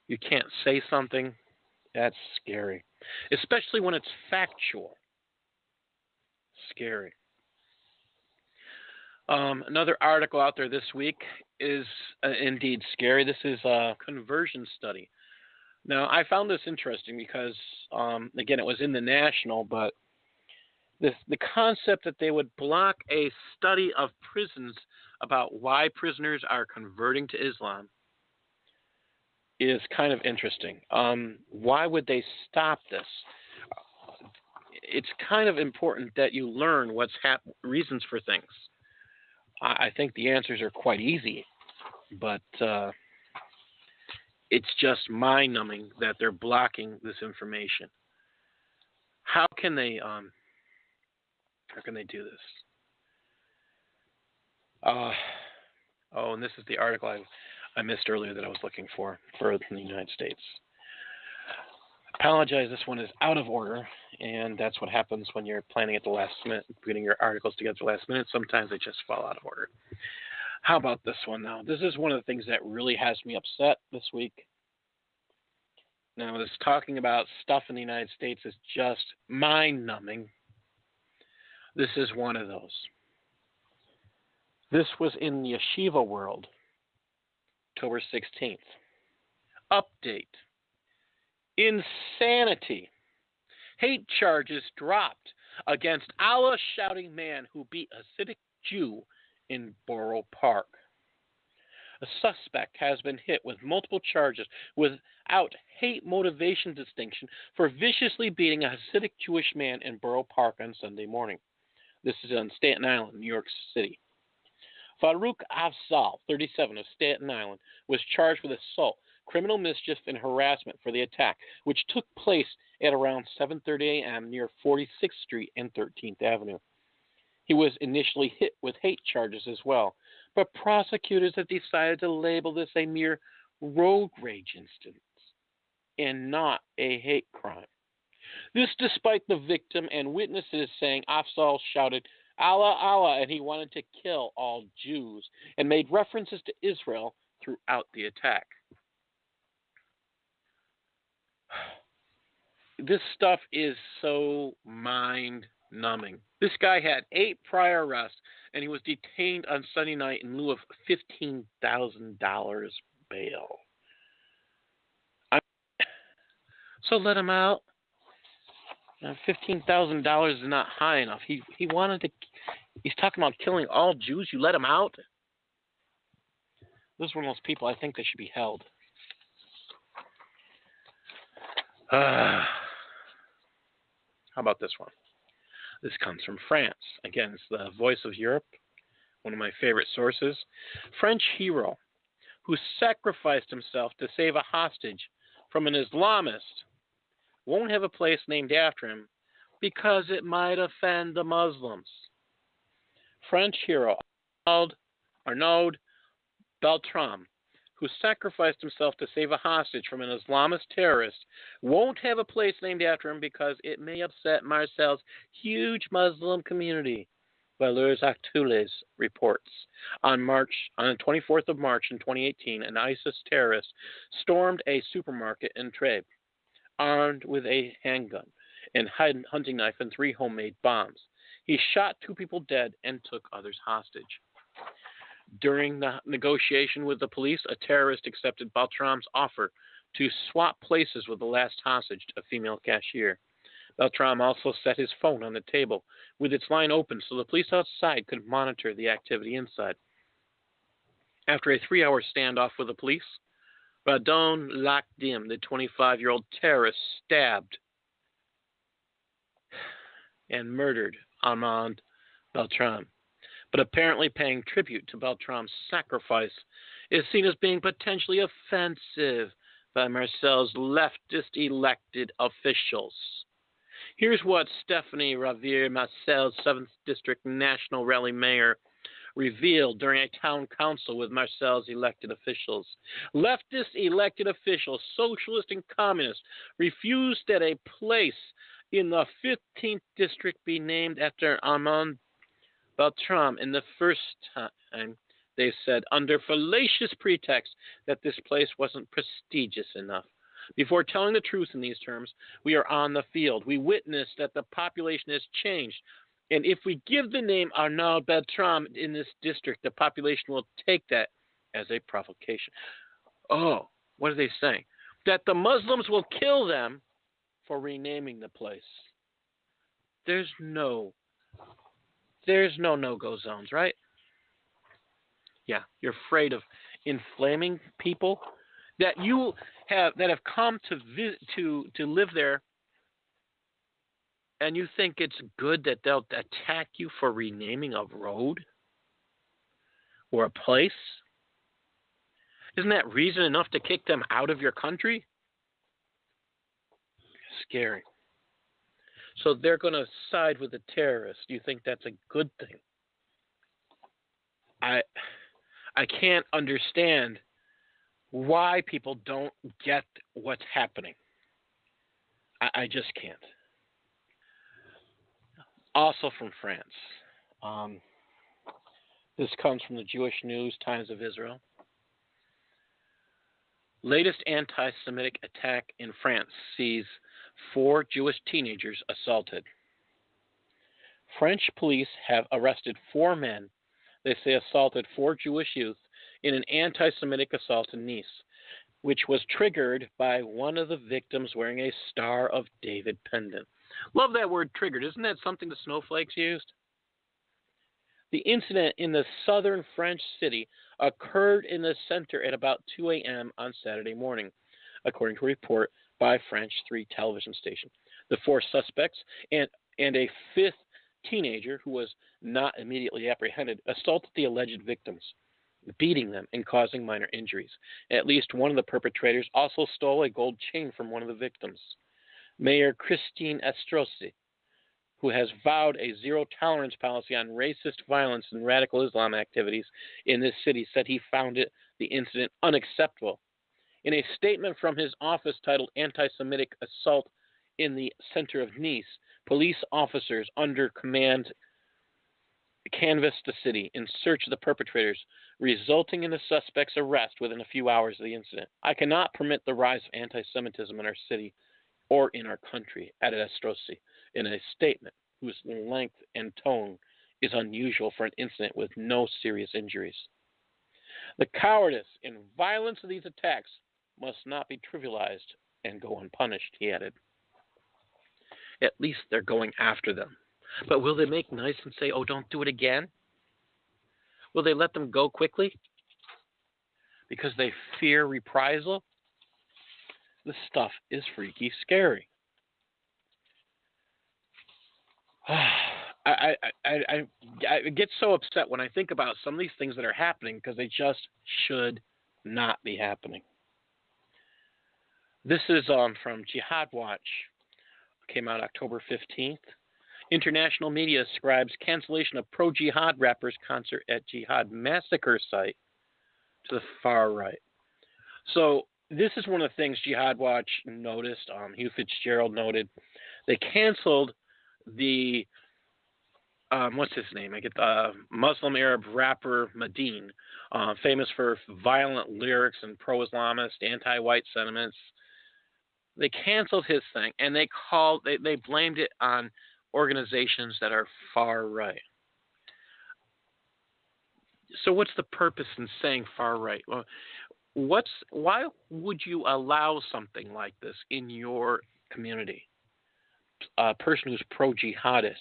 [SPEAKER 1] You can't say something. That's scary. Especially when it's factual. Scary. Another article out there this week is indeed scary. This is a conversion study. Now, I found this interesting because, again, it was in the National, but the concept that they would block a study of prisons about why prisoners are converting to Islam is kind of interesting. Why would they stop this? It's kind of important that you learn what's reasons for things. I think the answers are quite easy, but it's just mind-numbing that they're blocking this information. How can they do this? And this is the article I missed earlier that I was looking for the United States. Apologize, this one is out of order, and that's what happens when you're planning at the last minute, putting your articles together at the last minute. Sometimes they just fall out of order. How about this one now? This is one of the things that really has me upset this week. Now, this talking about stuff in the United States is just mind-numbing. This is one of those. This was in the Yeshiva World, October 16th. Update. Insanity Hate charges dropped against Allah shouting man who beat Hasidic Jew in Borough Park. A suspect has been hit with multiple charges without hate motivation distinction for viciously beating a Hasidic Jewish man in Borough Park on Sunday morning. This is on Staten Island, New York City. Farouk Afzal, 37, of Staten Island, was charged with assault, criminal mischief, and harassment for the attack, which took place at around 7:30 a.m. near 46th Street and 13th Avenue. He was initially hit with hate charges as well, but prosecutors have decided to label this a mere road rage incident and not a hate crime. This despite the victim and witnesses saying Afzal shouted, Allah, Allah, and he wanted to kill all Jews, and made references to Israel throughout the attack. This stuff is so mind-numbing. This guy had 8 prior arrests, and he was detained on Sunday night in lieu of $15,000 bail. So let him out. $15,000 is not high enough. He wanted to. He's talking about killing all Jews. You let him out? Those are one of those people I think they should be held. How about this one? This comes from France. Again, it's the Voice of Europe, one of my favorite sources. French hero who sacrificed himself to save a hostage from an Islamist won't have a place named after him because it might offend the Muslims. French hero Arnaud Beltrame, who sacrificed himself to save a hostage from an Islamist terrorist, won't have a place named after him because it may upset Marseille's huge Muslim community, Valeurs Actuelles reports. On the 24th of March in 2018, an ISIS terrorist stormed a supermarket in Trèbes, armed with a handgun and hunting knife and 3 homemade bombs. He shot 2 people dead and took others hostage. During the negotiation with the police, a terrorist accepted Beltrame's offer to swap places with the last hostage, a female cashier. Beltrame also set his phone on the table with its line open so the police outside could monitor the activity inside. After a 3-hour standoff with the police, Radon Lakdim, the 25-year-old terrorist, stabbed and murdered Armand Beltrame. But apparently paying tribute to Beltrame's sacrifice is seen as being potentially offensive by Marseille's leftist elected officials. Here's what Stephanie Ravier, Marseille's 7th District National Rally Mayor, revealed during a town council with Marseille's elected officials. Leftist elected officials, socialist and communist, refused that a place in the 15th district be named after Armand Beltrame in the first time, they said, under fallacious pretext that this place wasn't prestigious enough. Before telling the truth in these terms, we are on the field. We witness that the population has changed. And if we give the name Arnaud Beltrame in this district, the population will take that as a provocation. Oh, what are they saying? That the Muslims will kill them for renaming the place. There's no no-go zones, right? Yeah, you're afraid of inflaming people that have come to live there, and you think it's good that they'll attack you for renaming a road or a place? Isn't that reason enough to kick them out of your country? Scary. So they're going to side with the terrorists. You think that's a good thing? I can't understand why people don't get what's happening. I just can't. Also from France. This comes from the Jewish News, Times of Israel. Latest anti-Semitic attack in France sees 4 Jewish teenagers assaulted. French police have arrested 4 men they say assaulted 4 Jewish youth in an anti-Semitic assault in Nice. which was triggered by one of the victims wearing a Star of David pendant. Love that word triggered. Isn't that something the snowflakes used? The incident in the southern French city occurred in the center at about 2 a.m. on Saturday morning, according to a report by French 3 television station. The 4 suspects and a 5th teenager, who was not immediately apprehended, assaulted the alleged victims, beating them and causing minor injuries. At least one of the perpetrators also stole a gold chain from one of the victims. Mayor Christine Estrosi, who has vowed a zero-tolerance policy on racist violence and radical Islam activities in this city, said he found the incident unacceptable. In a statement from his office titled Anti-Semitic Assault in the Center of Nice, police officers under command canvassed the city in search of the perpetrators, resulting in the suspect's arrest within a few hours of the incident. I cannot permit the rise of anti-Semitism in our city or in our country, added Estrosi in a statement whose length and tone is unusual for an incident with no serious injuries. The cowardice and violence of these attacks must not be trivialized and go unpunished, he added. At least they're going after them. But will they make nice and say, oh, don't do it again? Will they let them go quickly? Because they fear reprisal? This stuff is freaky scary. I get so upset when I think about some of these things that are happening because they just should not be happening. This is from Jihad Watch. Came out October 15th. International media ascribes cancellation of pro-jihad rappers' concert at Jihad massacre site to the far right. So this is one of the things Jihad Watch noticed. Hugh Fitzgerald noted they canceled the what's his name? I get the Muslim Arab rapper Madeen, famous for violent lyrics and pro-Islamist, anti-white sentiments. They canceled his thing, and they blamed it on organizations that are far right. So what's the purpose in saying far right? Well, why would you allow something like this in your community? A person who's pro-jihadist.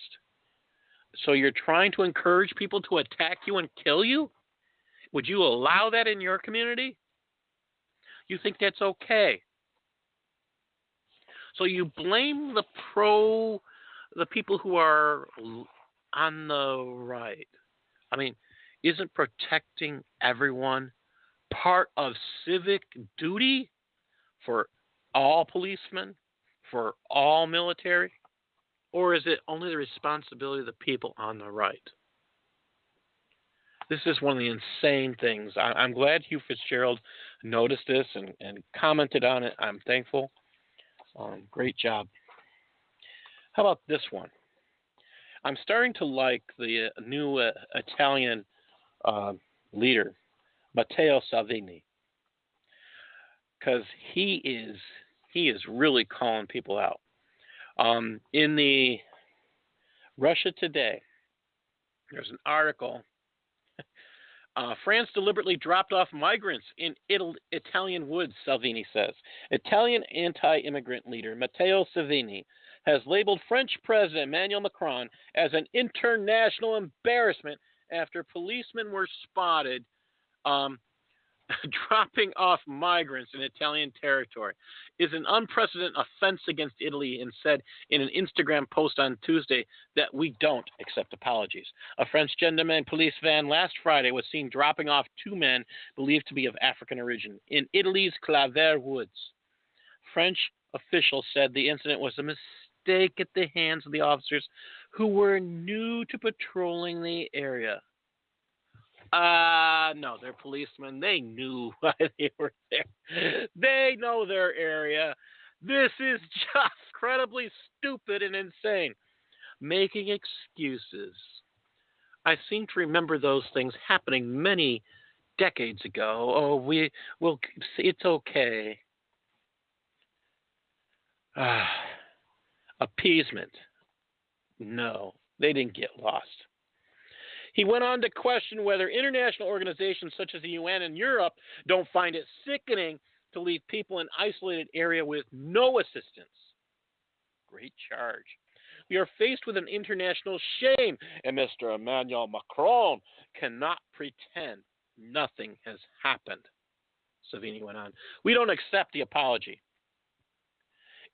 [SPEAKER 1] So you're trying to encourage people to attack you and kill you? Would you allow that in your community? You think that's okay? So you blame the people who are on the right. I mean, isn't protecting everyone part of civic duty for all policemen, for all military? Or is it only the responsibility of the people on the right? This is one of the insane things. I'm glad Hugh Fitzgerald noticed this and commented on it. I'm thankful. Great job. How about this one? I'm starting to like the new Italian leader, Matteo Salvini, because he is really calling people out. In the Russia Today, there's an article. France deliberately dropped off migrants in Italian woods, Salvini says. Italian anti-immigrant leader Matteo Salvini has labeled French President Emmanuel Macron as an international embarrassment after policemen were spotted dropping off migrants in Italian territory. Is an unprecedented offense against Italy, and said in an Instagram post on Tuesday that we don't accept apologies. A French gentleman police van last Friday was seen dropping off 2 men believed to be of African origin in Italy's Clare woods. French officials said the incident was a mistake at the hands of the officers who were new to patrolling the area. No, they're policemen. They knew why they were there. They know their area. This is just incredibly stupid and insane. Making excuses. I seem to remember those things happening many decades ago. Oh, it's okay. Appeasement. No, they didn't get lost. He went on to question whether international organizations such as the UN and Europe don't find it sickening to leave people in isolated area with no assistance. Great charge. We are faced with an international shame, and Mr. Emmanuel Macron cannot pretend nothing has happened. Savini went on. We don't accept the apology.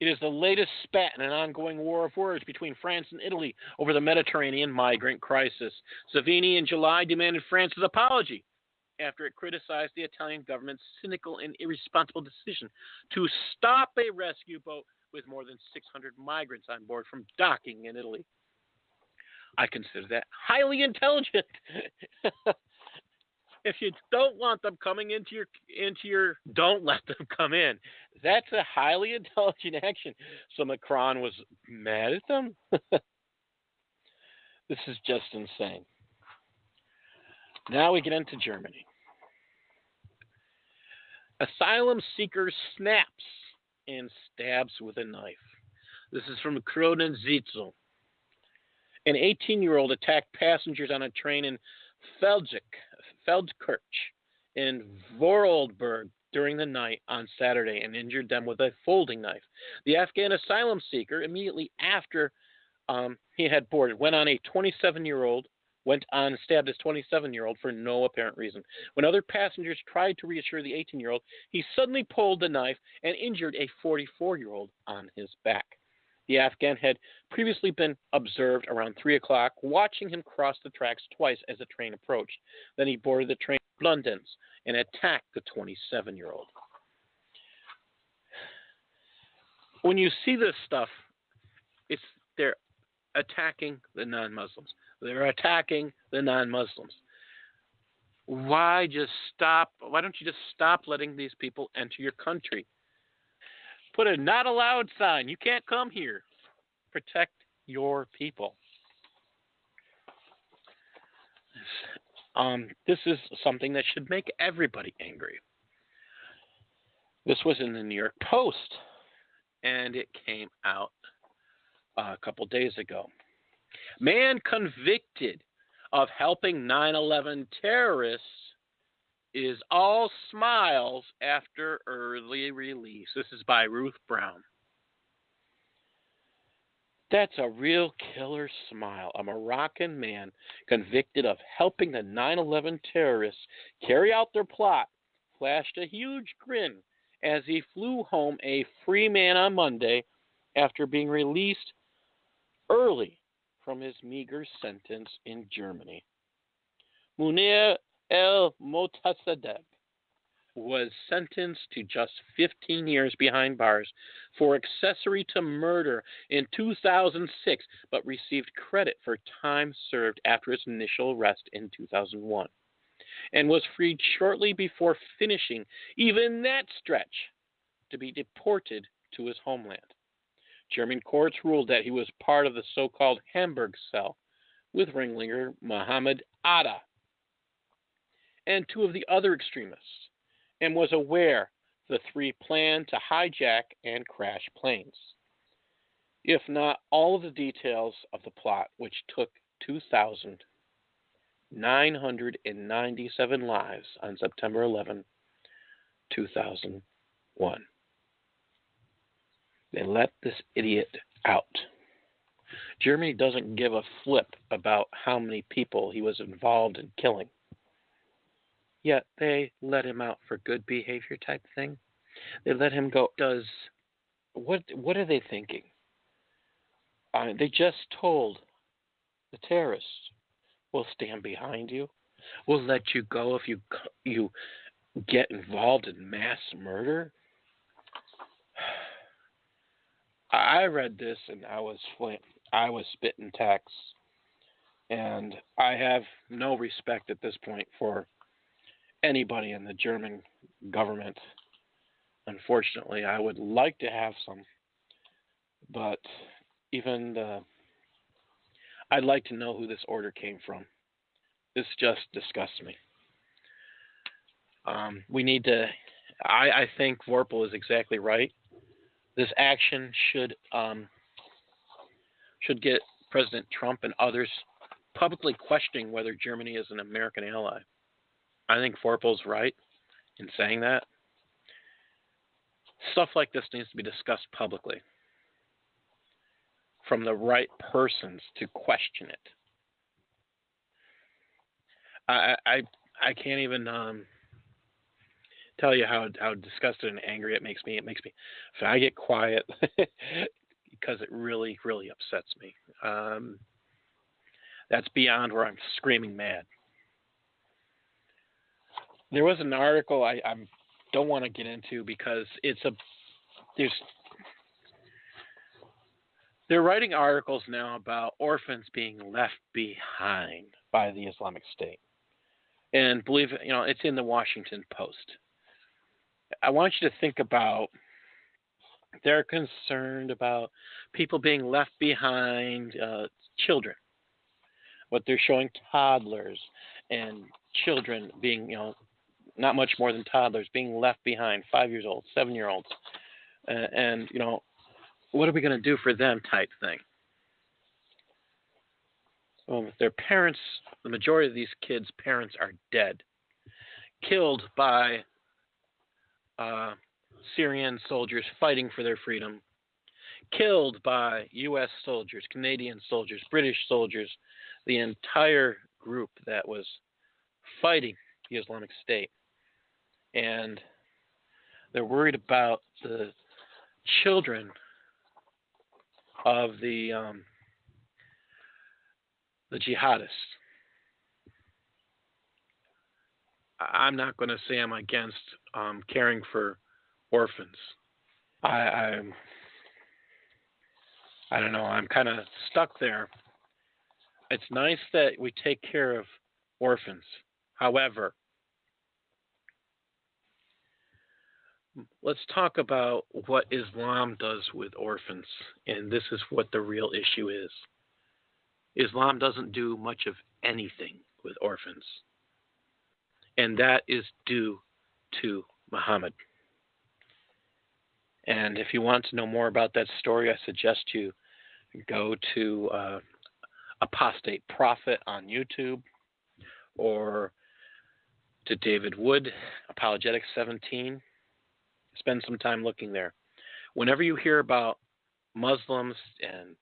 [SPEAKER 1] It is the latest spat in an ongoing war of words between France and Italy over the Mediterranean migrant crisis. Savini in July demanded France's apology after it criticized the Italian government's cynical and irresponsible decision to stop a rescue boat with more than 600 migrants on board from docking in Italy. I consider that highly intelligent. If you don't want them coming into your, don't let them come in. That's a highly intelligent action. So Macron was mad at them. This is just insane. Now we get into Germany. Asylum seeker snaps and stabs with a knife. This is from Kronenzitzel. An 18-year-old attacked passengers on a train in Feldkirch in Vorarlberg during the night on Saturday and injured them with a folding knife. The Afghan asylum seeker, immediately after he had boarded, went on and stabbed his 27-year-old for no apparent reason. When other passengers tried to reassure the 18-year-old, he suddenly pulled the knife and injured a 44-year-old on his back. The Afghan had previously been observed around 3 o'clock, watching him cross the tracks twice as the train approached. Then he boarded the train to London and attacked the 27-year-old. When you see this stuff, they're attacking the non-Muslims. They're attacking the non-Muslims. Why don't you just stop letting these people enter your country? Put a not allowed sign. You can't come here. Protect your people. This is something that should make everybody angry. This was in the New York Post, and it came out a couple days ago. Man convicted of helping 9/11 terrorists is all smiles after early release. This is by Ruth Brown. That's a real killer smile. A Moroccan man convicted of helping the 9/11 terrorists carry out their plot flashed a huge grin as he flew home a free man on Monday after being released early from his meager sentence in Germany. Munir El-Motassadegh was sentenced to just 15 years behind bars for accessory to murder in 2006, but received credit for time served after his initial arrest in 2001, and was freed shortly before finishing even that stretch to be deported to his homeland. German courts ruled that he was part of the so-called Hamburg cell with ringleader Mohammed Atta and two of the other extremists, and was aware the three planned to hijack and crash planes. If not all of the details of the plot, which took 2,997 lives on September 11, 2001. They let this idiot out. Germany doesn't give a flip about how many people he was involved in killing. Yet they let him out for good behavior type thing. They let him go. What are they thinking? They just told the terrorists, we'll stand behind you. We'll let you go if you get involved in mass murder. I read this and I was spitting texts, and I have no respect at this point for anybody in the German government. Unfortunately, I would like to have some, but I'd like to know who this order came from. This just disgusts me. We need to. I think Vorpal is exactly right. This action should get President Trump and others publicly questioning whether Germany is an American ally. I think Vorpal's right in saying that. Stuff like this needs to be discussed publicly from the right persons to question it. I can't even tell you how disgusted and angry it makes me. It makes me, if I get quiet, because it really, really upsets me. That's beyond where I'm screaming mad. There was an article I don't want to get into because they're writing articles now about orphans being left behind by the Islamic State. And believe it, it's in the Washington Post. I want you to think about, they're concerned about people being left behind, children. What they're showing, toddlers and children being, not much more than toddlers being left behind, 5 years old, 7-year-olds. And what are we going to do for them type thing? Their parents, the majority of these kids' parents are dead, killed by Syrian soldiers fighting for their freedom, killed by U.S. soldiers, Canadian soldiers, British soldiers, the entire group that was fighting the Islamic State. And they're worried about the children of the jihadists. I'm not going to say I'm against caring for orphans. I don't know. I'm kind of stuck there. It's nice that we take care of orphans. However, let's talk about what Islam does with orphans. And this is what the real issue is. Islam doesn't do much of anything with orphans. And that is due to Muhammad. And if you want to know more about that story, I suggest you go to Apostate Prophet on YouTube, or to David Wood, Apologetics 17. Spend some time looking there. Whenever you hear about Muslims and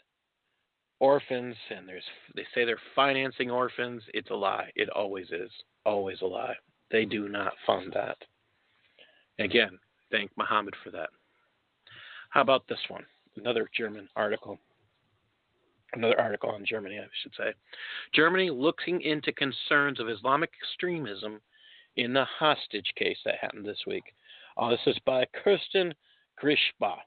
[SPEAKER 1] orphans, and they say they're financing orphans, it's a lie. It always is. Always a lie. They do not fund that. Again, thank Muhammad for that. How about this one? Another German article. Another article on Germany, I should say. Germany looking into concerns of Islamic extremism in the hostage case that happened this week. This is by Kirsten Grischbach.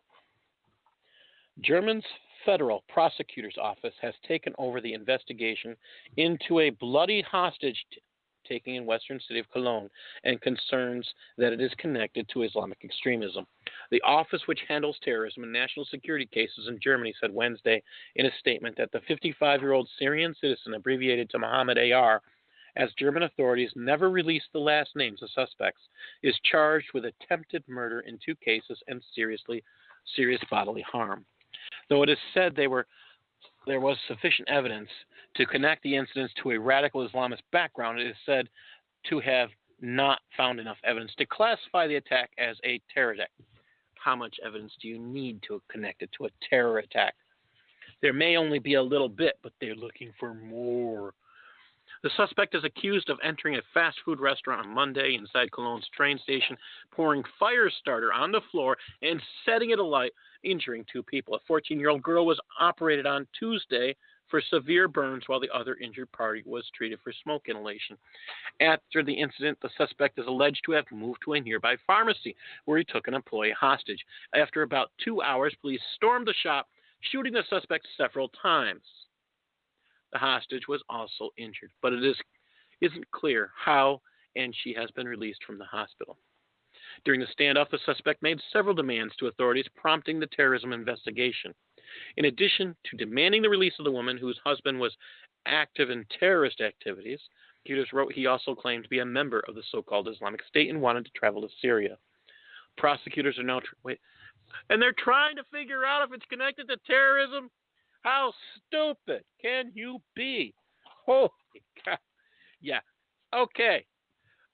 [SPEAKER 1] German's federal prosecutor's office has taken over the investigation into a bloody hostage taking in western city of Cologne and concerns that it is connected to Islamic extremism. The office, which handles terrorism and national security cases in Germany, said Wednesday in a statement that the 55-year-old Syrian citizen, abbreviated to Mohammed AR, as German authorities never released the last names of suspects, is charged with attempted murder in 2 cases and serious bodily harm. Though it is said there was sufficient evidence to connect the incidents to a radical Islamist background, it is said to have not found enough evidence to classify the attack as a terror attack. How much evidence do you need to connect it to a terror attack? There may only be a little bit, but they're looking for more. The suspect is accused of entering a fast food restaurant on Monday inside Cologne's train station, pouring fire starter on the floor and setting it alight, injuring 2 people. A 14-year-old girl was operated on Tuesday for severe burns, while the other injured party was treated for smoke inhalation. After the incident, the suspect is alleged to have moved to a nearby pharmacy, where he took an employee hostage. After about 2 hours, police stormed the shop, shooting the suspect several times. The hostage was also injured, but it isn't clear how, and she has been released from the hospital. During the standoff, the suspect made several demands to authorities, prompting the terrorism investigation. In addition to demanding the release of the woman whose husband was active in terrorist activities, prosecutors wrote he also claimed to be a member of the so-called Islamic State and wanted to travel to Syria. Prosecutors are now and they're trying to figure out if it's connected to terrorism. How stupid can you be? Holy cow. Yeah. Okay.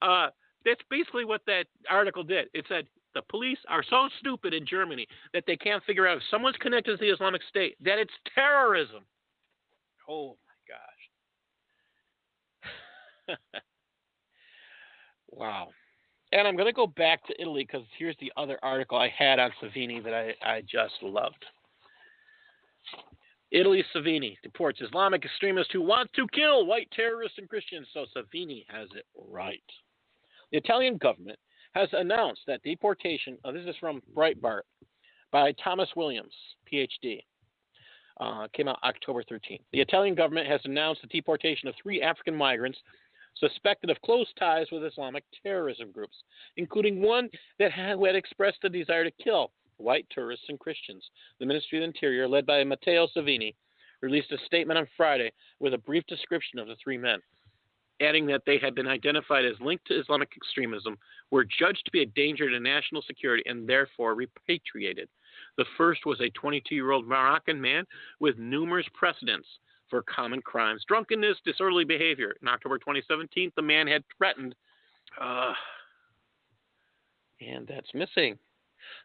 [SPEAKER 1] That's basically what that article did. It said The police are so stupid in Germany that they can't figure out if someone's connected to the Islamic State, that it's terrorism. Oh, my gosh. Wow. And I'm going to go back to Italy because here's the other article I had on Savini that I just loved. Italy, Savini deports Islamic extremist who wants to kill white terrorists and Christians. So Savini has it right. The Italian government has announced that deportation, this is from Breitbart, by Thomas Williams, PhD, came out October 13th. The Italian government has announced the deportation of 3 African migrants suspected of close ties with Islamic terrorism groups, including one who had expressed the desire to kill white tourists and Christians. The Ministry of the Interior, led by Matteo Salvini, released a statement on Friday with a brief description of the 3 men, adding that they had been identified as linked to Islamic extremism, were judged to be a danger to national security, and therefore repatriated. The first was a 22-year-old Moroccan man with numerous precedents for common crimes, drunkenness, disorderly behavior. In October 2017, the man had threatened, and that's missing.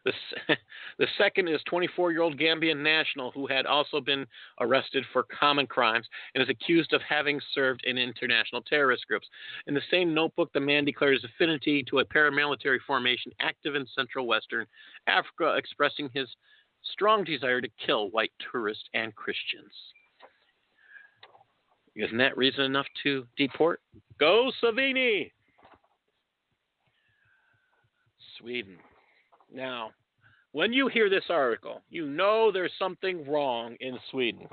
[SPEAKER 1] The second is 24-year-old Gambian national who had also been arrested for common crimes and is accused of having served in international terrorist groups. In the same notebook, the man declared his affinity to a paramilitary formation active in Central Western Africa, expressing his strong desire to kill white tourists and Christians. Isn't that reason enough to deport? Go Savini! Sweden. Now, when you hear this article, you know there's something wrong in Sweden.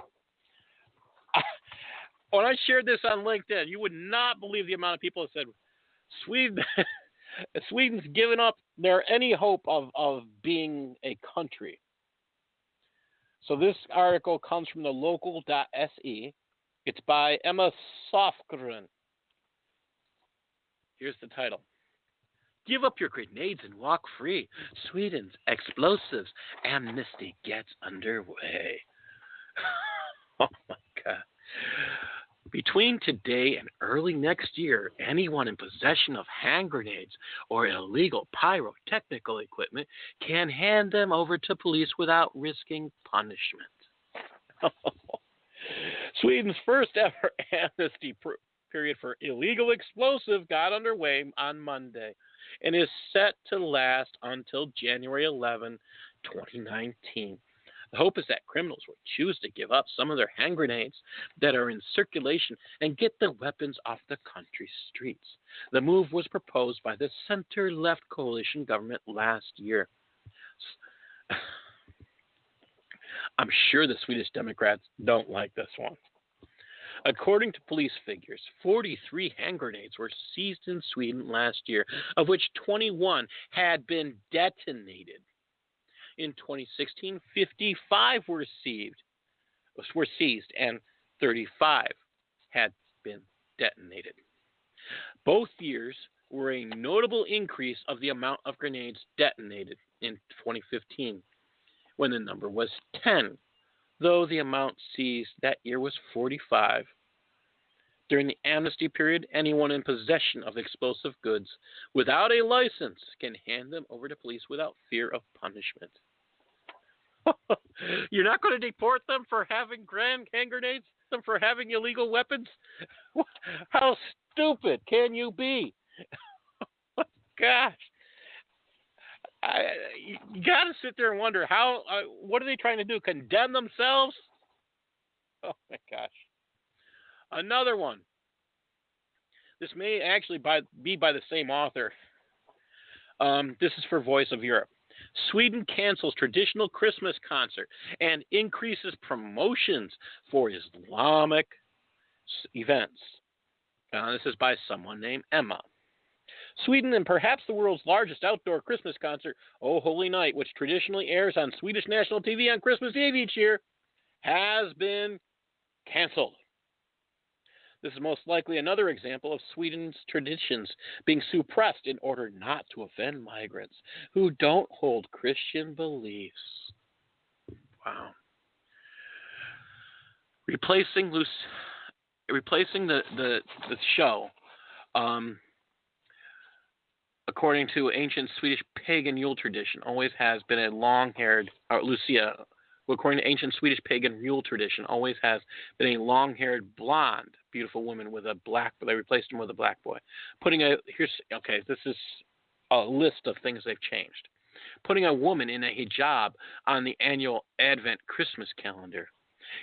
[SPEAKER 1] When I shared this on LinkedIn, you would not believe the amount of people that said, Sweden's given up any hope of being a country. So this article comes from the local.se. It's by Emma Sofgren. Here's the title. Give up your grenades and walk free. Sweden's explosives amnesty gets underway. Oh, my God. Between today and early next year, anyone in possession of hand grenades or illegal pyrotechnical equipment can hand them over to police without risking punishment. Sweden's first ever amnesty period for illegal explosives got underway on Monday and is set to last until January 11, 2019. The hope is that criminals will choose to give up some of their hand grenades that are in circulation and get the weapons off the country's streets. The move was proposed by the center-left coalition government last year. I'm sure the Swedish Democrats don't like this one. According to police figures, 43 hand grenades were seized in Sweden last year, of which 21 had been detonated. In 2016, 55 were seized, and 35 had been detonated. Both years were a notable increase of the amount of grenades detonated in 2015, when the number was 10, though the amount seized that year was 45. During the amnesty period, anyone in possession of explosive goods without a license can hand them over to police without fear of punishment. You're not going to deport them for having hand grenades, them for having illegal weapons? How stupid can you be? Gosh. You got to sit there and wonder, what are they trying to do? Condemn themselves? Oh, my gosh. Another one. This may actually be by the same author. This is for Voice of Europe. Sweden cancels traditional Christmas concert and increases promotions for Islamic events. This is by someone named Emma. Sweden, and perhaps the world's largest outdoor Christmas concert, Oh Holy Night, which traditionally airs on Swedish national TV on Christmas Eve each year, has been canceled. This is most likely another example of Sweden's traditions being suppressed in order not to offend migrants who don't hold Christian beliefs. Wow. Replacing the show. according to ancient Swedish pagan Yule tradition, always has been a long-haired, or Lucia, who according to ancient Swedish pagan Yule tradition, always has been a long-haired, blonde, beautiful woman with a black, they replaced him with a black boy. This is a list of things they've changed. Putting a woman in a hijab on the annual Advent Christmas calendar.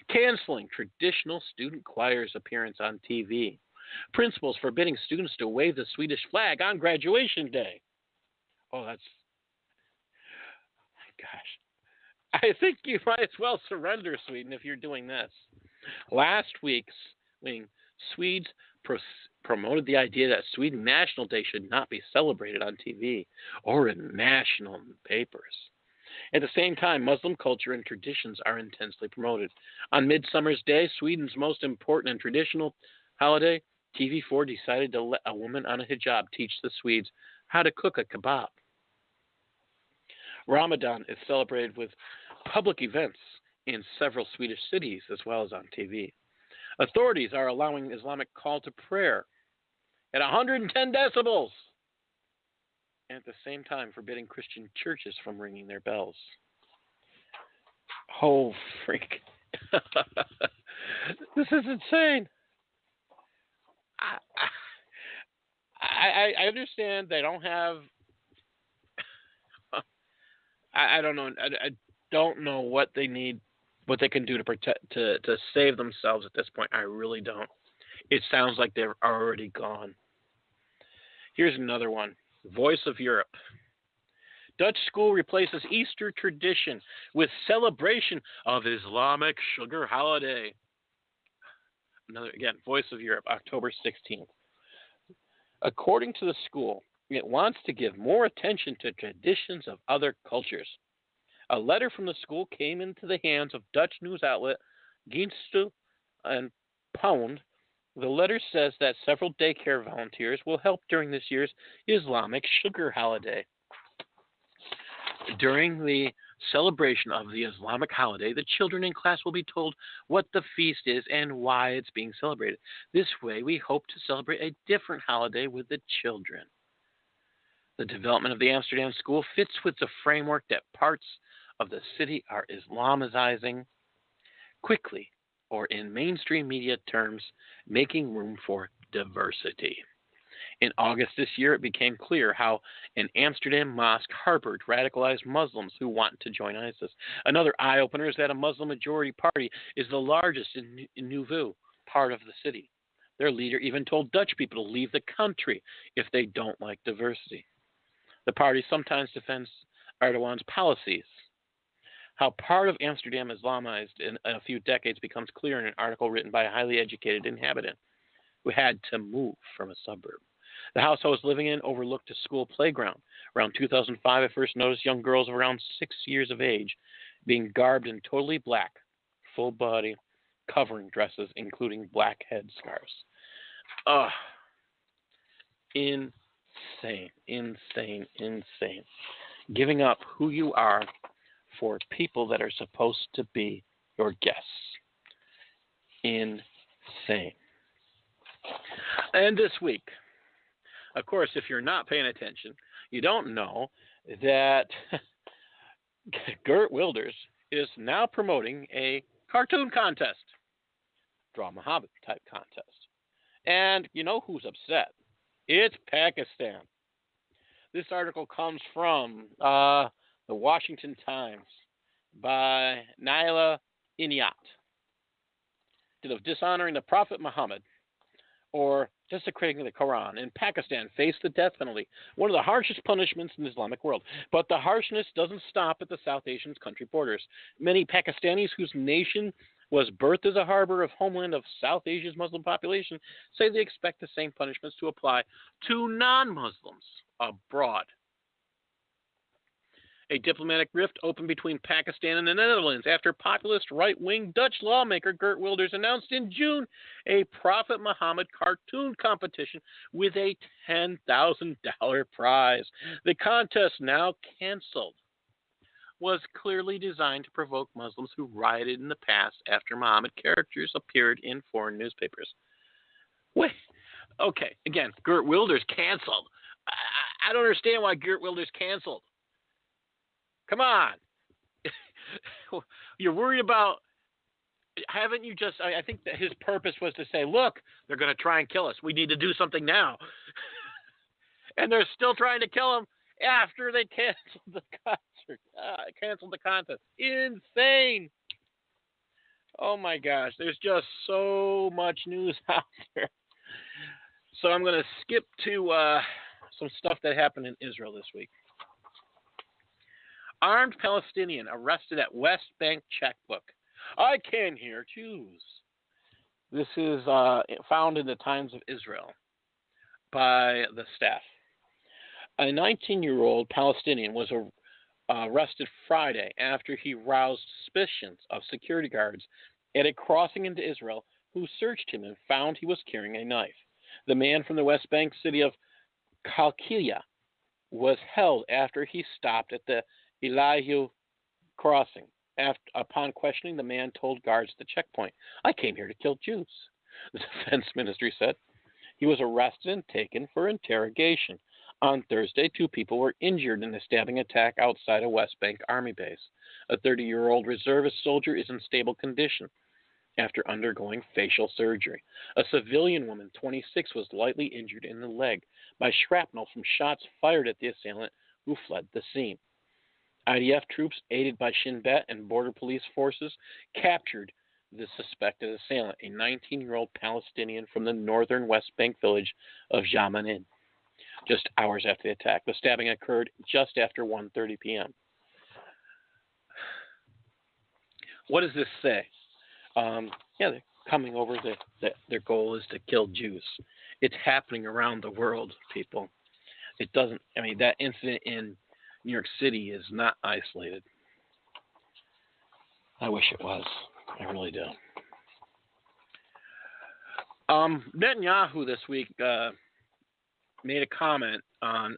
[SPEAKER 1] Canceling traditional student choir's appearance on TV. Principals forbidding students to wave the Swedish flag on graduation day. Oh, that's... Gosh. I think you might as well surrender, Sweden, if you're doing this. Last week's Swedes promoted the idea that Sweden National Day should not be celebrated on TV or in national papers. At the same time, Muslim culture and traditions are intensely promoted. On Midsummer's Day, Sweden's most important and traditional holiday, TV4 decided to let a woman on a hijab teach the Swedes how to cook a kebab. Ramadan is celebrated with public events in several Swedish cities as well as on TV. Authorities are allowing Islamic call to prayer at 110 decibels, and at the same time forbidding Christian churches from ringing their bells. Oh, freak. This is insane. I understand they don't have... I don't know. I don't know what they need, what they can do to protect, to save themselves at this point. I really don't. It sounds like they're already gone. Here's another one. Voice of Europe. Dutch school replaces Easter tradition with celebration of Islamic sugar holiday. Another, again, Voice of Europe, October 16th. According to the school, it wants to give more attention to traditions of other cultures. A letter from the school came into the hands of Dutch news outlet Ginstu and Pound. The letter says that several daycare volunteers will help during this year's Islamic sugar holiday. During the celebration of the Islamic holiday, the children in class will be told what the feast is and why it's being celebrated. This way, we hope to celebrate a different holiday with the children. The development of the Amsterdam school fits with the framework that parts of the city are Islamizing quickly, or in mainstream media terms, making room for diversity. In August this year, it became clear how an Amsterdam mosque harbored radicalized Muslims who want to join ISIS. Another eye-opener is that a Muslim-majority party is the largest in Nouveau, part of the city. Their leader even told Dutch people to leave the country if they don't like diversity. The party sometimes defends Erdogan's policies. How part of Amsterdam Islamized in a few decades becomes clear in an article written by a highly educated inhabitant who had to move from a suburb. The house I was living in overlooked a school playground. Around 2005, I first noticed young girls of around 6 years of age being garbed in totally black, full-body covering dresses, including black headscarves. Insane, insane, insane. Giving up who you are for people that are supposed to be your guests. Insane. And this week, of course, if you're not paying attention, you don't know that Geert Wilders is now promoting a cartoon contest, Draw Muhammad type contest. And you know who's upset? It's Pakistan. This article comes from the Washington Times by Naila Inayat. Of dishonoring the Prophet Muhammad or desecrating the Quran in Pakistan face the death penalty, one of the harshest punishments in the Islamic world. But the harshness doesn't stop at the South Asian country borders. Many Pakistanis whose nation was birthed as a harbor of homeland of South Asia's Muslim population say they expect the same punishments to apply to non-Muslims abroad. A diplomatic rift opened between Pakistan and the Netherlands after populist right-wing Dutch lawmaker Geert Wilders announced in June a Prophet Muhammad cartoon competition with a $10,000 prize. The contest, now canceled, was clearly designed to provoke Muslims who rioted in the past after Muhammad characters appeared in foreign newspapers. Wait, okay, again, Geert Wilders canceled. I don't understand why Geert Wilders canceled. Come on. You're worried about, haven't you just, I think that his purpose was to say, look, they're going to try and kill us. We need to do something now. And they're still trying to kill him after they canceled the concert, canceled the contest. Insane. Oh my gosh, there's just so much news out there. So I'm going to skip to some stuff that happened in Israel this week. Armed Palestinian arrested at West Bank checkbook. I can hear Jews. This is found in the Times of Israel by the staff. A 19-year-old Palestinian was arrested Friday after he roused suspicions of security guards at a crossing into Israel who searched him and found he was carrying a knife. The man from the West Bank city of Kalkilia was held after he stopped at the Elihu crossing. Upon questioning, the man told guards at the checkpoint, I came here to kill Jews, the defense ministry said. He was arrested and taken for interrogation. On Thursday, 2 people were injured in a stabbing attack outside a West Bank Army base. A 30-year-old reservist soldier is in stable condition after undergoing facial surgery. A civilian woman, 26, was lightly injured in the leg by shrapnel from shots fired at the assailant who fled the scene. IDF troops, aided by Shin Bet and border police forces, captured the suspected assailant, a 19-year-old Palestinian from the northern West Bank village of Jamanin, just hours after the attack. The stabbing occurred just after 1:30 p.m. What does this say? They're coming over. Their goal is to kill Jews. It's happening around the world, people. It doesn't, that incident in New York City is not isolated. I wish it was. I really do. Netanyahu this week made a comment on,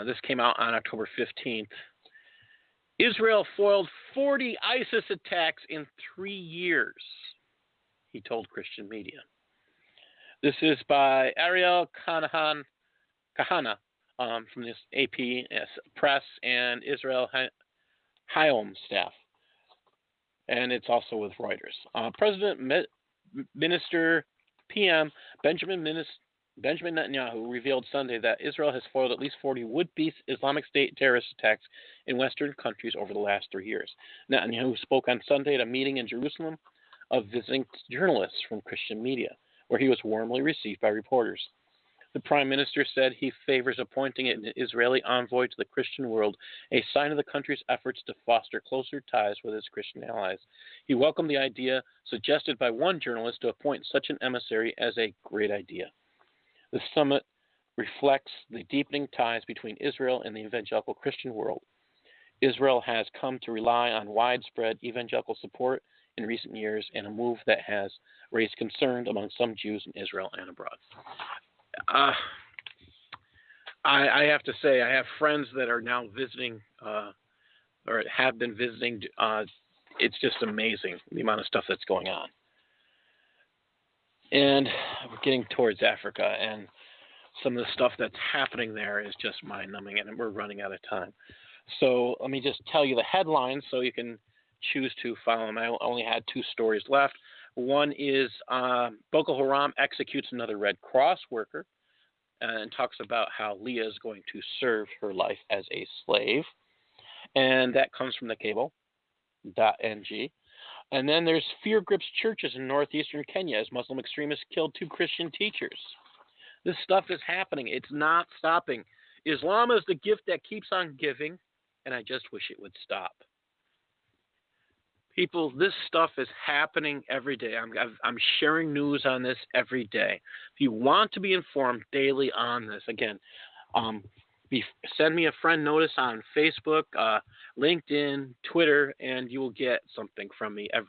[SPEAKER 1] this came out on October 15th. Israel foiled 40 ISIS attacks in 3 years, he told Christian media. This is by Ariel Kahana from this AP Press and Israel Hayom staff. And it's also with Reuters. President Minister PM Benjamin Netanyahu revealed Sunday that Israel has foiled at least 40 would-be Islamic State terrorist attacks in Western countries over the last 3 years. Netanyahu spoke on Sunday at a meeting in Jerusalem of visiting journalists from Christian media, where he was warmly received by reporters. The Prime Minister said he favors appointing an Israeli envoy to the Christian world, a sign of the country's efforts to foster closer ties with its Christian allies. He welcomed the idea suggested by one journalist to appoint such an emissary as a great idea. The summit reflects the deepening ties between Israel and the evangelical Christian world. Israel has come to rely on widespread evangelical support in recent years, and a move that has raised concern among some Jews in Israel and abroad. I have to say, I have friends that are now visiting, or have been visiting. It's just amazing, the amount of stuff that's going on. And we're getting towards Africa, and some of the stuff that's happening there is just mind-numbing, and we're running out of time. So let me just tell you the headlines so you can choose to follow them. I only had 2 stories left. One is Boko Haram executes another Red Cross worker and talks about how Leah is going to serve her life as a slave. And that comes from the cable.ng. And then there's fear grips churches in northeastern Kenya as Muslim extremists killed 2 Christian teachers. This stuff is happening. It's not stopping. Islam is the gift that keeps on giving, and I just wish it would stop. People, this stuff is happening every day. I'm sharing news on this every day. If you want to be informed daily on this, again, send me a friend notice on Facebook, LinkedIn, Twitter, and you will get something from me every